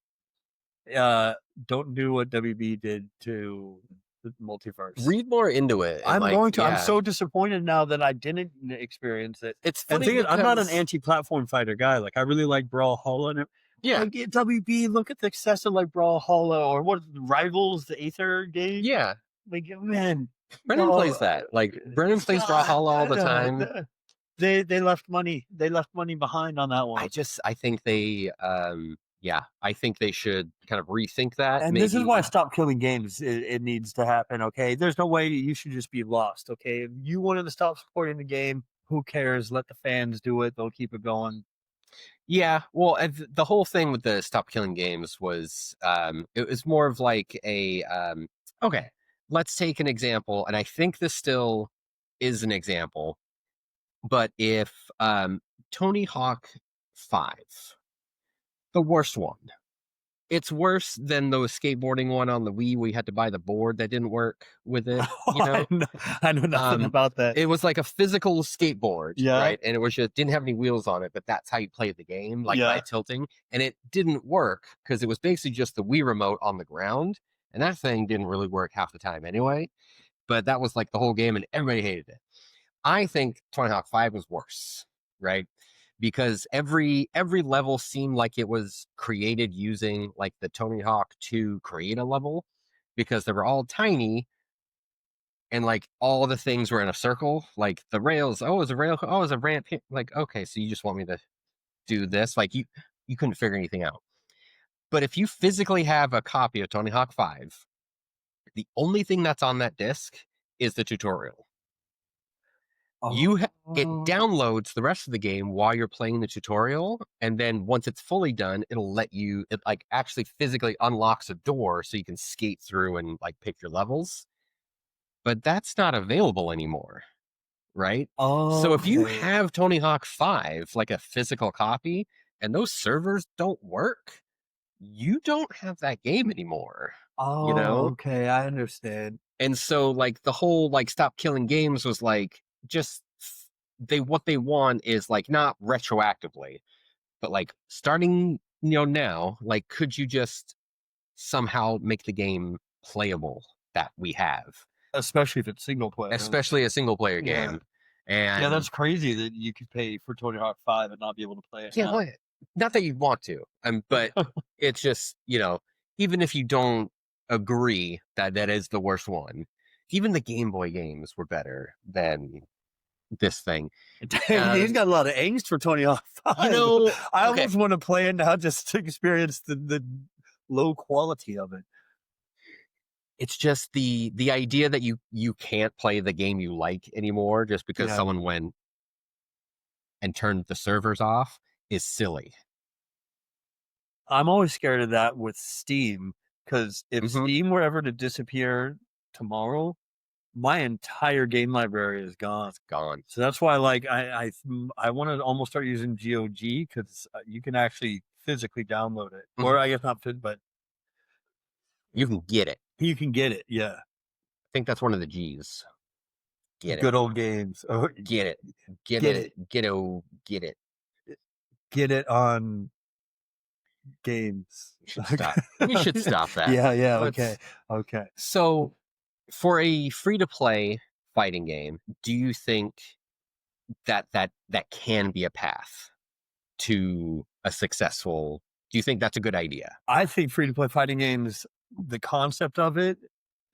B: Don't do what WB did to the multiverse.
A: Read more into it.
B: I'm going to.
A: Yeah.
B: I'm so disappointed now that I didn't experience it.
A: It's
B: And the
A: funny
B: thing is, I'm not an
A: because-
B: anti-platform fighter guy. Like I really like Brawlhalla and
A: Yeah,
B: like WB. Look at the success of like Brawlhalla or what Rivals, the Aether game.
A: yeah.
B: Like man,
A: Brennan
B: no,
A: plays that. Like Brennan plays Brawlhalla all the time.
B: They left money. They left money behind on that one.
A: I think they I think they should kind of rethink that.
B: And this is why Stop Killing Games it needs to happen. Okay, there's no way you should just be lost. Okay, if you wanted to stop supporting the game, who cares? Let the fans do it. They'll keep it going.
A: Yeah, well, the whole thing with the Stop Killing Games was it was more of like a okay, let's take an example, and I think this still is an example, but if Tony Hawk 5, the worst one, it's worse than the skateboarding one on the Wii where you had to buy the board that didn't work with it. You know?
B: I know nothing about that.
A: It was like a physical skateboard,
B: Yeah.
A: right? And it was just didn't have any wheels on it, but that's how you played the game, like by
B: Yeah.
A: tilting. And it didn't work because it was basically just the Wii remote on the ground, and that thing didn't really work half the time anyway. But that was like the whole game, and everybody hated it. I think Tony Hawk 5 was worse, right? Because every level seemed like it was created using like the Tony Hawk to create a level, because they were all tiny and like all the things were in a circle, like the rails. Oh, is a rail? Oh, is a ramp here? Like, okay, so you just want me to do this? Like you couldn't figure anything out. But if you physically have a copy of Tony Hawk 5, the only thing that's on that disc is the tutorial. It downloads the rest of the game while you're playing the tutorial, and then once it's fully done, it'll let you. It like actually physically unlocks a door so you can skate through and like pick your levels. But that's not available anymore, right? So if you have Tony Hawk 5, like a physical copy, and those servers don't work, you don't have that game anymore.
B: Oh,
A: you know?
B: okay, I understand.
A: And so like the whole like Stop Killing Games was like just what they want is like not retroactively, but like starting now, like could you just somehow make the game playable that we have,
B: Especially if it's single player.
A: especially a single player
B: Yeah.
A: game. And
B: Yeah, that's crazy that you could pay for Tony Hawk 5 and not be able to play it.
A: can't
B: now.
A: play it. Not that you want to, but it's just even if you don't agree that that is the worst one, even the Game Boy games were better than this thing.
B: He's got a lot of angst for Tony Hawk 5.
A: I
B: I
A: okay.
B: almost want to play it now just to experience the low quality of it.
A: It's just the idea that you can't play the game you like anymore just because
B: Yeah.
A: someone went and turned the servers off is silly.
B: I'm always scared of that with Steam, because if
A: Mhm.
B: Steam were ever to disappear tomorrow, my entire game library is gone.
A: It's gone.
B: So that's why, like, I want to almost start using GOG, because you can actually physically download it, or I guess not, but
A: You can get it.
B: you can get it. Yeah,
A: I think that's one of the G's. Get
B: good old games. Oh,
A: it. Get it. Get
B: Get
A: it. Get it.
B: get it on games.
A: We should stop. We should stop that.
B: Yeah.
A: Let's-
B: Okay.
A: So, for a free-to-play fighting game, do you think that can be a path to a successful Do you think that's a good idea?
B: I think free to play fighting games, the concept of it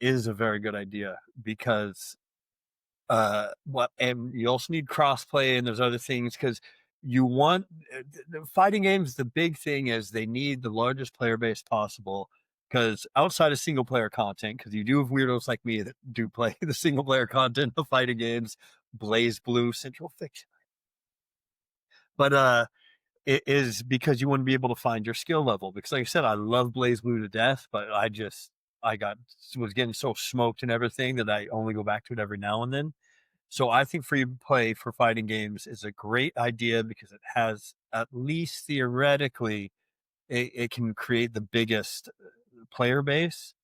B: is a very good idea because what and you also need crossplay and there's other things because you want the fighting games. The big thing is they need the largest player base possible because outside of single player content, because you do have weirdos like me that do play the single player content of fighting games, Blaze Blue, Central Fiction, but it is because you want to be able to find your skill level. Because, like I said, I love Blaze Blue to death, but I was getting so smoked and everything that I only go back to it every now and then. So I think free play for fighting games is a great idea because it has, at least theoretically, it can create the biggest player base.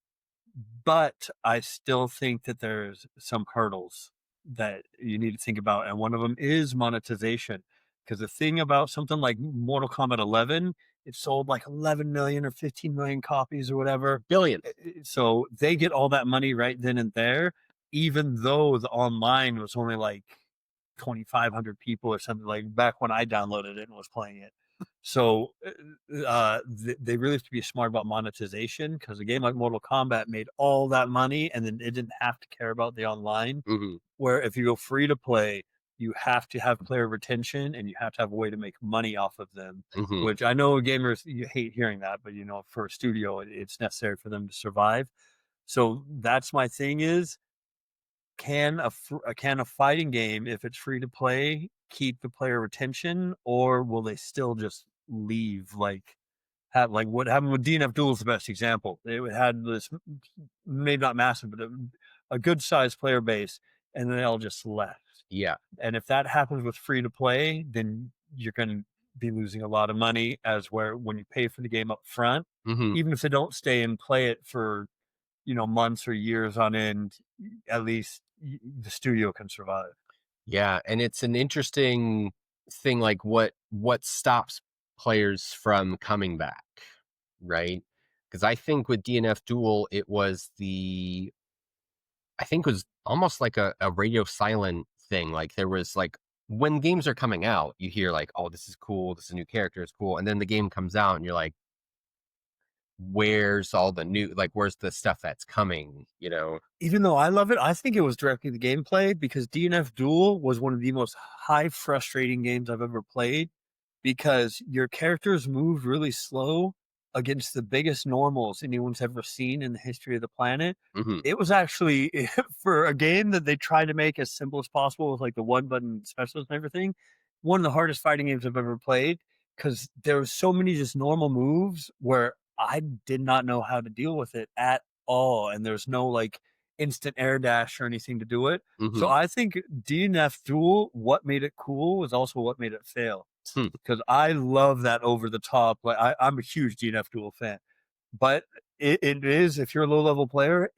B: But I still think that there's some hurdles that you need to think about, and one of them is monetization. Because the thing about something like Mortal Kombat 11, it sold like 11 million or 15 million copies or whatever.
A: Billion.
B: So they get all that money right then and there, even though the online was only like 2,500 people or something, like back when I downloaded it and was playing it. So they really have to be smart about monetization because a game like Mortal Kombat made all that money and then it didn't have to care about the online.
A: Hmm.
B: Where if you go free to play, you have to have player retention and you have to have a way to make money off of them.
A: Hmm.
B: Which I know gamers, you hate hearing that, but for a studio, it's necessary for them to survive. So that's my thing is can a fighting game, if it's free to play, keep the player retention, or will they still just leave? Like what happened with DNF Duel is the best example. It had this maybe not massive, but a good sized player base, and then they all just left.
A: Yeah.
B: And if that happens with free to play, then you're going to be losing a lot of money. As where when you pay for the game up front,
A: Hmm.
B: even if they don't stay and play it for months or years on end, at least the studio can survive.
A: Yeah, and it's an interesting thing, like what stops players from coming back, right? Because I think with DNF Duel, I think it was almost like a radio silent thing. Like there was like when games are coming out, you hear like, oh, this is cool, this is a new character, it's cool, and then the game comes out, and you're like, where's all the new, like, where's the stuff that's coming?
B: Even though I love it, I think it was directly the gameplay because DNF Duel was one of the most high frustrating games I've ever played because your characters moved really slow against the biggest normals anyone's ever seen in the history of the planet.
A: Hmm.
B: It was actually for a game that they tried to make as simple as possible with like the one button specials and everything, one of the hardest fighting games I've ever played because there was so many just normal moves where I did not know how to deal with it at all. And there's no like instant air dash or anything to do it. So
A: Hmm.
B: I think DNF Duel, what made it cool was also what made it fail
A: Hmm.
B: because I love that over the top. Like I'm a huge DNF Duel fan, but it is if you're a low level player,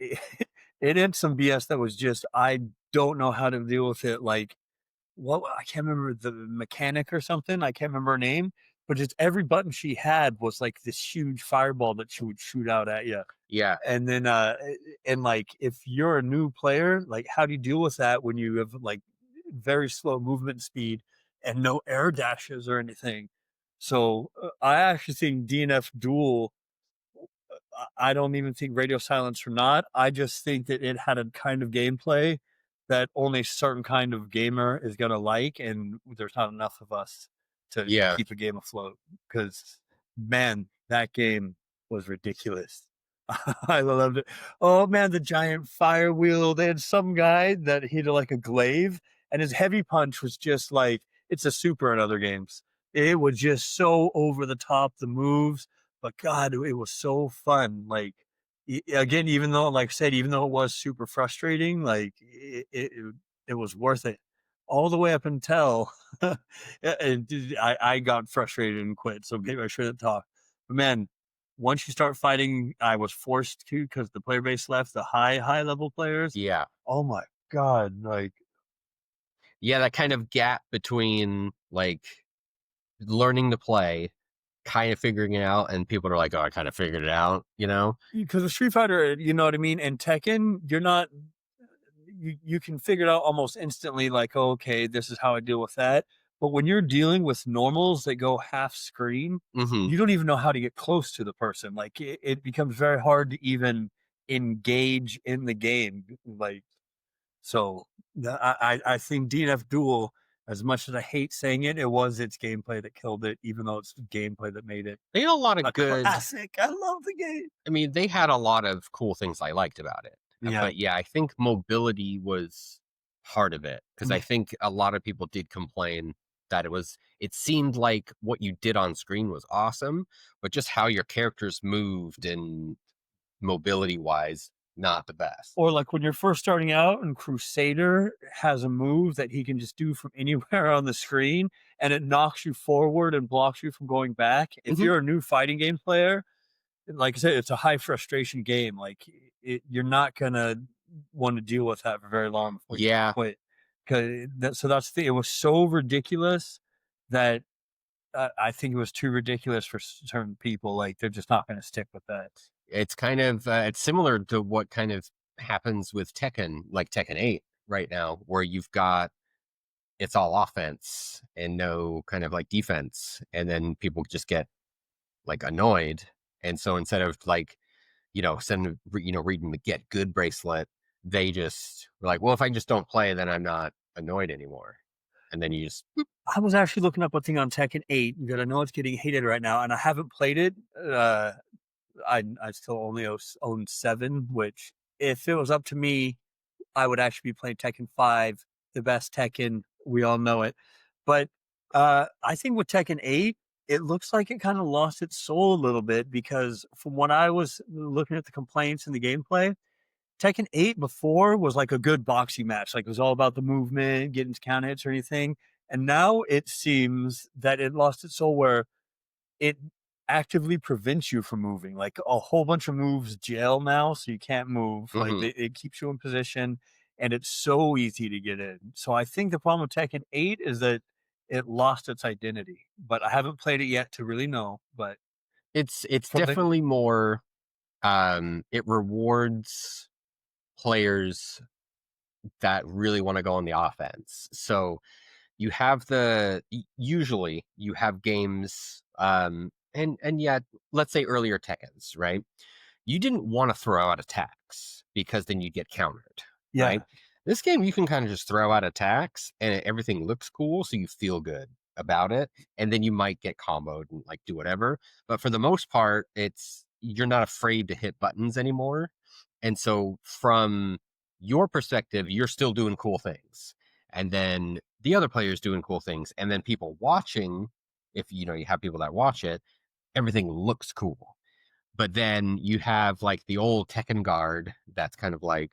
B: it had some BS that was just I don't know how to deal with it. Like what I can't remember the mechanic or something. I can't remember her name, but just every button she had was like this huge fireball that she would shoot out at you.
A: Yeah.
B: And then and like if you're a new player, like how do you deal with that when you have like very slow movement speed and no air dashes or anything? So I actually think DNF Duel, I don't even think radio silence or not. I just think that it had a kind of gameplay that only a certain kind of gamer is going to like, and there's not enough of us to
A: Yeah.
B: keep a game afloat. Because man, that game was ridiculous. I loved it. Oh man, the giant fire wheel. They had some guy that he did like a glaive, and his heavy punch was just like it's a super in other games. It was just so over the top. The moves, but God, it was so fun. Like again, even though, like I said, even though it was super frustrating, like it was worth it all the way up until I got frustrated and quit. So maybe I shouldn't talk. But man, once you start fighting, I was forced to because the player base left. The high level players.
A: Yeah.
B: Oh my God! Like
A: Yeah, that kind of gap between like learning to play, kind of figuring it out, and people are like, "Oh, I kind of figured it out."
B: because of Street Fighter, you know what I mean, and Tekken, you're not you can figure it out almost instantly, like, oh, okay, this is how I deal with that. But when you're dealing with normals that go half screen,
A: Hmm.
B: you don't even know how to get close to the person. Like it becomes very hard to even engage in the game. Like so, I think DNF Duel, as much as I hate saying it, it was its gameplay that killed it, even though it's the gameplay that made it
A: They had a lot
B: a
A: of good.
B: classic. I love the game.
A: I mean, they had a lot of cool things I liked about it.
B: Yeah.
A: But yeah, I think mobility was part of it because I
B: Yeah.
A: think a lot of people did complain that it seemed like what you did on screen was awesome, but just how your characters moved and mobility wise, not the best.
B: Or like when you're first starting out and Crusader has a move that he can just do from anywhere on the screen and it knocks you forward and blocks you from going back. If
A: Hmm.
B: you're a new fighting game player, like I said, it's a high frustration game. Like you're not gonna want to deal with that for very long before you
A: Yeah,
B: quit. So that's the, it was so ridiculous that I think it was too ridiculous for certain people. Like they're just not going to stick with that.
A: it's kind of it's similar to what kind of happens with Tekken, like Tekken 8 right now, where you've got it's all offense and no kind of like defense, and then people just get like annoyed. And so instead of like, reading the get good bracelet, they just were like, well, if I just don't play, then I'm not annoyed anymore. And then you just,
B: I was actually looking up a thing on Tekken 8 because I know it's getting hated right now, and I haven't played it. I still only own 7, which if it was up to me, I would actually be playing Tekken 5, the best Tekken. We all know it. But I think with Tekken 8, it looks like it kind of lost its soul a little bit because from what I was looking at the complaints and the gameplay, Tekken 8 before was like a good boxing match. Like it was all about the movement, getting count hits or anything. And now it seems that it lost its soul where it actively prevents you from moving. Like a whole bunch of moves jail now, so you can't move. Like
A: mhm.
B: it keeps you in position, and it's so easy to get in. So I think the problem with Tekken 8 is that it lost its identity. But I haven't played it yet to really know. But
A: It's
B: from the
A: definitely more, it rewards players that really want to go on the offense. So you have usually you have games, and yet, let's say earlier Tekkens, right? You didn't want to throw out attacks because then you get countered,
B: yeah,
A: right? This game, you can kind of just throw out attacks and everything looks cool, so you feel good about it. And then you might get comboed and like do whatever. But for the most part, you're not afraid to hit buttons anymore. And so from your perspective, you're still doing cool things. And then the other player's doing cool things. And then people watching, if you have people that watch it, everything looks cool. But then you have like the old Tekken guard that's kind of like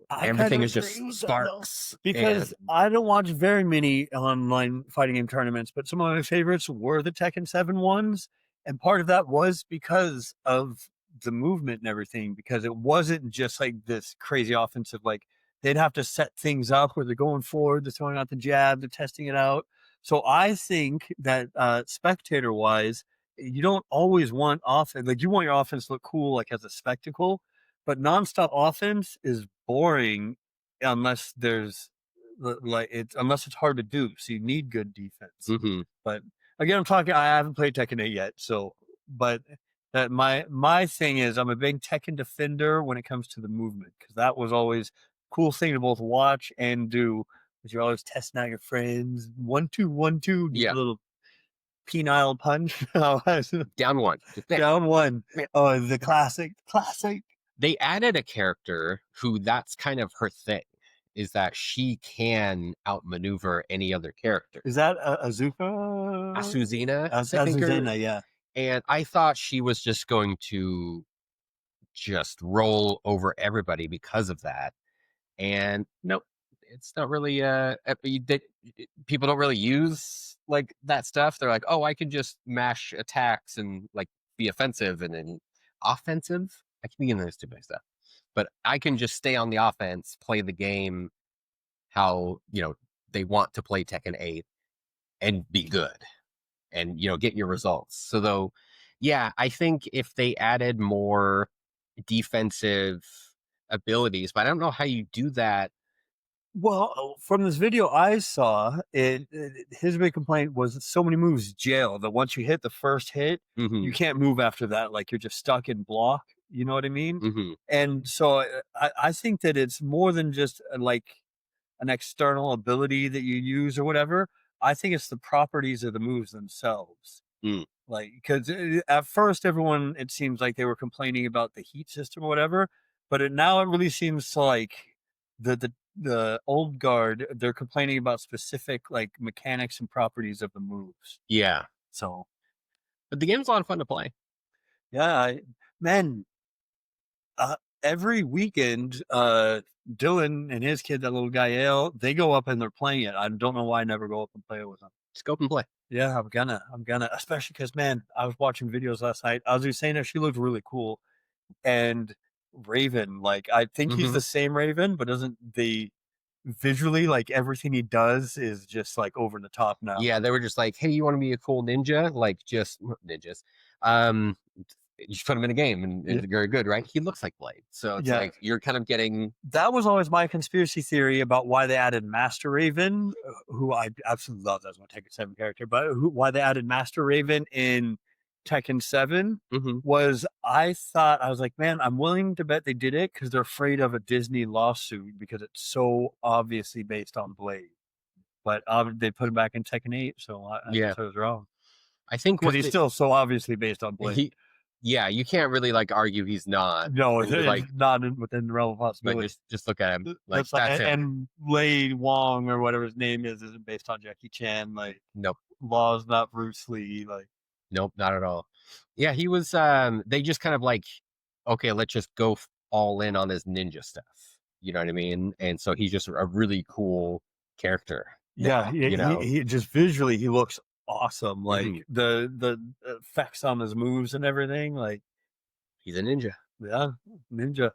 B: I kind
A: everything
B: of
A: is
B: agree
A: just
B: with that though,
A: sparks and
B: because I don't watch very many online fighting game tournaments, but some of my favorites were the Tekken 7 ones. And part of that was because of the movement and everything, because it wasn't just like this crazy offensive, like they'd have to set things up where they're going forward, they're throwing out the jab, they're testing it out. So I think that spectator wise, you don't always want offense, like you want your offense to look cool, like as a spectacle, but nonstop offense is boring unless there's like it's unless it's hard to do. So you need good defense.
A: mhm.
B: But again, I'm talking. I haven't played Tekken 8 yet, so but that my thing is I'm a big Tekken defender when it comes to the movement because that was always a cool thing to both watch and do. Because you're always testing out your friends. 1-2, 1-2, get
A: Yeah,
B: a little penile punch.
A: down one. Just there.
B: Down one. Oh, the classic, classic.
A: They added a character who that's kind of her thing, is that she can outmaneuver any other character.
B: Is that Azuka?
A: Asuzina, I think her,
B: Azuzena, yeah.
A: and I thought she was just going to just roll over everybody because of that. And nope, it's not really people don't really use like that stuff. They're like, oh, I can just mash attacks and like be offensive and then offensive. I keep getting those two mixed up, but I can just stay on the offense, play the game how they want to play Tekken 8 and be good and get your results. So though, yeah, I think if they added more defensive abilities, but I don't know how you do that
B: Well, from this video I saw, his big complaint was so many moves jail that once you hit the first hit,
A: Hmm.
B: you can't move after that. Like you're just stuck in block. You know what I mean?
A: Hmm.
B: And so I think that it's more than just like an external ability that you use or whatever. I think it's the properties of the moves themselves.
A: Mm.
B: Like, because at first everyone, it seems like they were complaining about the heat system or whatever, but now it really seems like the old guard, they're complaining about specific like mechanics and properties of the moves.
A: Yeah.
B: So
A: But the game's a lot of fun to play.
B: yeah, man, uh, every weekend, Dylan and his kid, that little guy Ale, they go up and they're playing it. I don't know why I never go up and play it with them.
A: Just go up and play.
B: Yeah, I'm gonna, especially because, man, I was watching videos last night. I was just saying that she looked really cool, and Raven, like, I think he's
A: Mhm.
B: the same Raven, but doesn't the visually, like, everything he does is just like over the top now.
A: Yeah, they were just like, "Hey, you want to be a cool ninja? Like, just ninjas. You just put him in a game, and
B: Yeah.
A: they're good, right? He looks like Blade, so it's
B: Yeah.
A: like you're kind of getting
B: That was always my conspiracy theory about why they added Master Raven, who I absolutely love as my Tekken 7 character, but why they added Master Raven in Tekken 7
A: Mhm.
B: was I was like, man, I'm willing to bet they did it because they're afraid of a Disney lawsuit because it's so obviously based on Blade. But they put him back in Tekken 8, so I
A: Yeah.
B: guess I was wrong.
A: I think
B: Because
A: what
B: he's still so obviously based on Blade.
A: yeah, you can't really like argue he's not.
B: No,
A: And you're like,
B: it's not within the realm of
A: but
B: possibility.
A: just look at him, like
B: That's
A: that's him.
B: and Lei Wong or whatever his name isn't based on Jackie Chan. Like
A: Nope,
B: Law's not Bruce Lee. Like
A: nope, not at all. Yeah, he was. They just kind of like, okay, let's just go all in on his ninja stuff. You know what I mean? And so he's just a really cool character.
B: yeah,
A: Now,
B: he just visually he looks awesome. Like
A: Mhm.
B: the effects on his moves and everything. Like
A: He's a ninja.
B: yeah, ninja.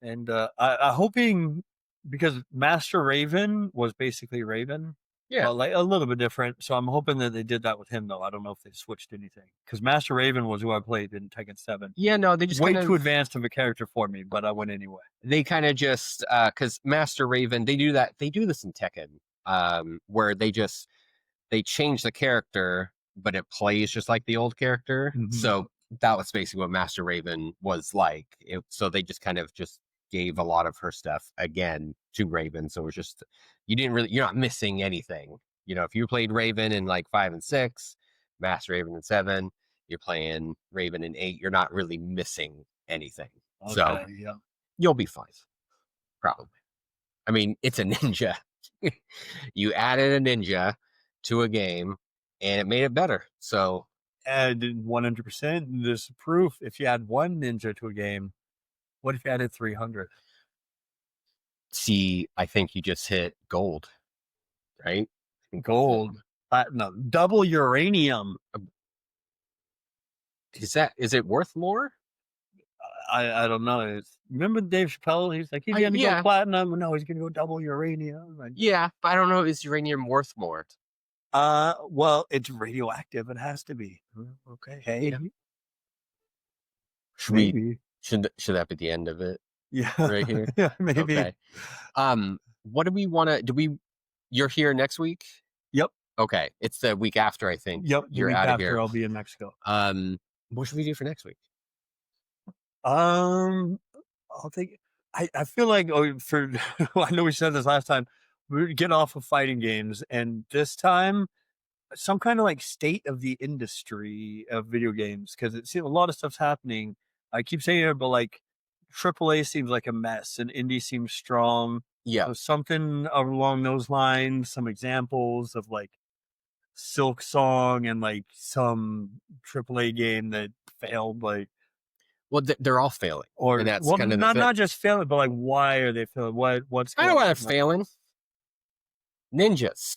B: And I'm hoping because Master Raven was basically Raven.
A: Yeah,
B: But like a little bit different. So I'm hoping that they did that with him though. I don't know if they switched anything. Because Master Raven was who I played in Tekken 7.
A: yeah. No, they just
B: Way
A: kind
B: too
A: of
B: advanced of a character for me, but I went anyway.
A: they kind of just because Master Raven, they do that. They do this in Tekken, where they change the character, but it plays just like the old character.
B: Mhm.
A: So that was basically what Master Raven was like. So they just kind of just gave a lot of her stuff again to Raven. So it was just you're not missing anything. If you played Raven in like 5 and 6, Master Raven in 7, you're playing Raven in 8, you're not really missing anything. So
B: Okay, yeah.
A: you'll be fine. Probably. I mean, it's a ninja. You added a ninja to a game and it made it better. So
B: And 100%, this proof, if you add one ninja to a game, what if you added 300?
A: see, I think you just hit gold, right?
B: Gold, platinum, double uranium.
A: Is it worth more?
B: I don't know. Remember Dave Chappelle? He's like, he's going to
A: yeah.
B: go platinum. No, he's going to go double uranium. Like,
A: Yeah, but I don't know. Is uranium worth more?
B: well, it's radioactive. It has to be.
A: Okay.
B: Hey,
A: Yeah.
B: maybe.
A: Should that be the end of it
B: Yeah.
A: right here?
B: Yeah, maybe.
A: Okay. What do we want to? You're here next week?
B: Yep.
A: Okay, it's the week after, I think.
B: Yep. The
A: You're
B: week
A: out of
B: after,
A: here.
B: I'll be in Mexico.
A: What should we do for next week?
B: I'll think. I feel like for I know we said this last time. We get off of fighting games, and this time some kind of like state of the industry of video games because it seems a lot of stuff's happening. I keep saying it, but like AAA seems like a mess, and indie seems strong.
A: Yeah.
B: So something along those lines. Some examples of like Silk Song and like some AAA game that failed, like.
A: Well, they're all failing,
B: Or
A: and that's
B: well,
A: kind of
B: not just failing, but like why are they failing? What's
A: I know
B: going
A: why they're
B: on?
A: failing. Ninjas.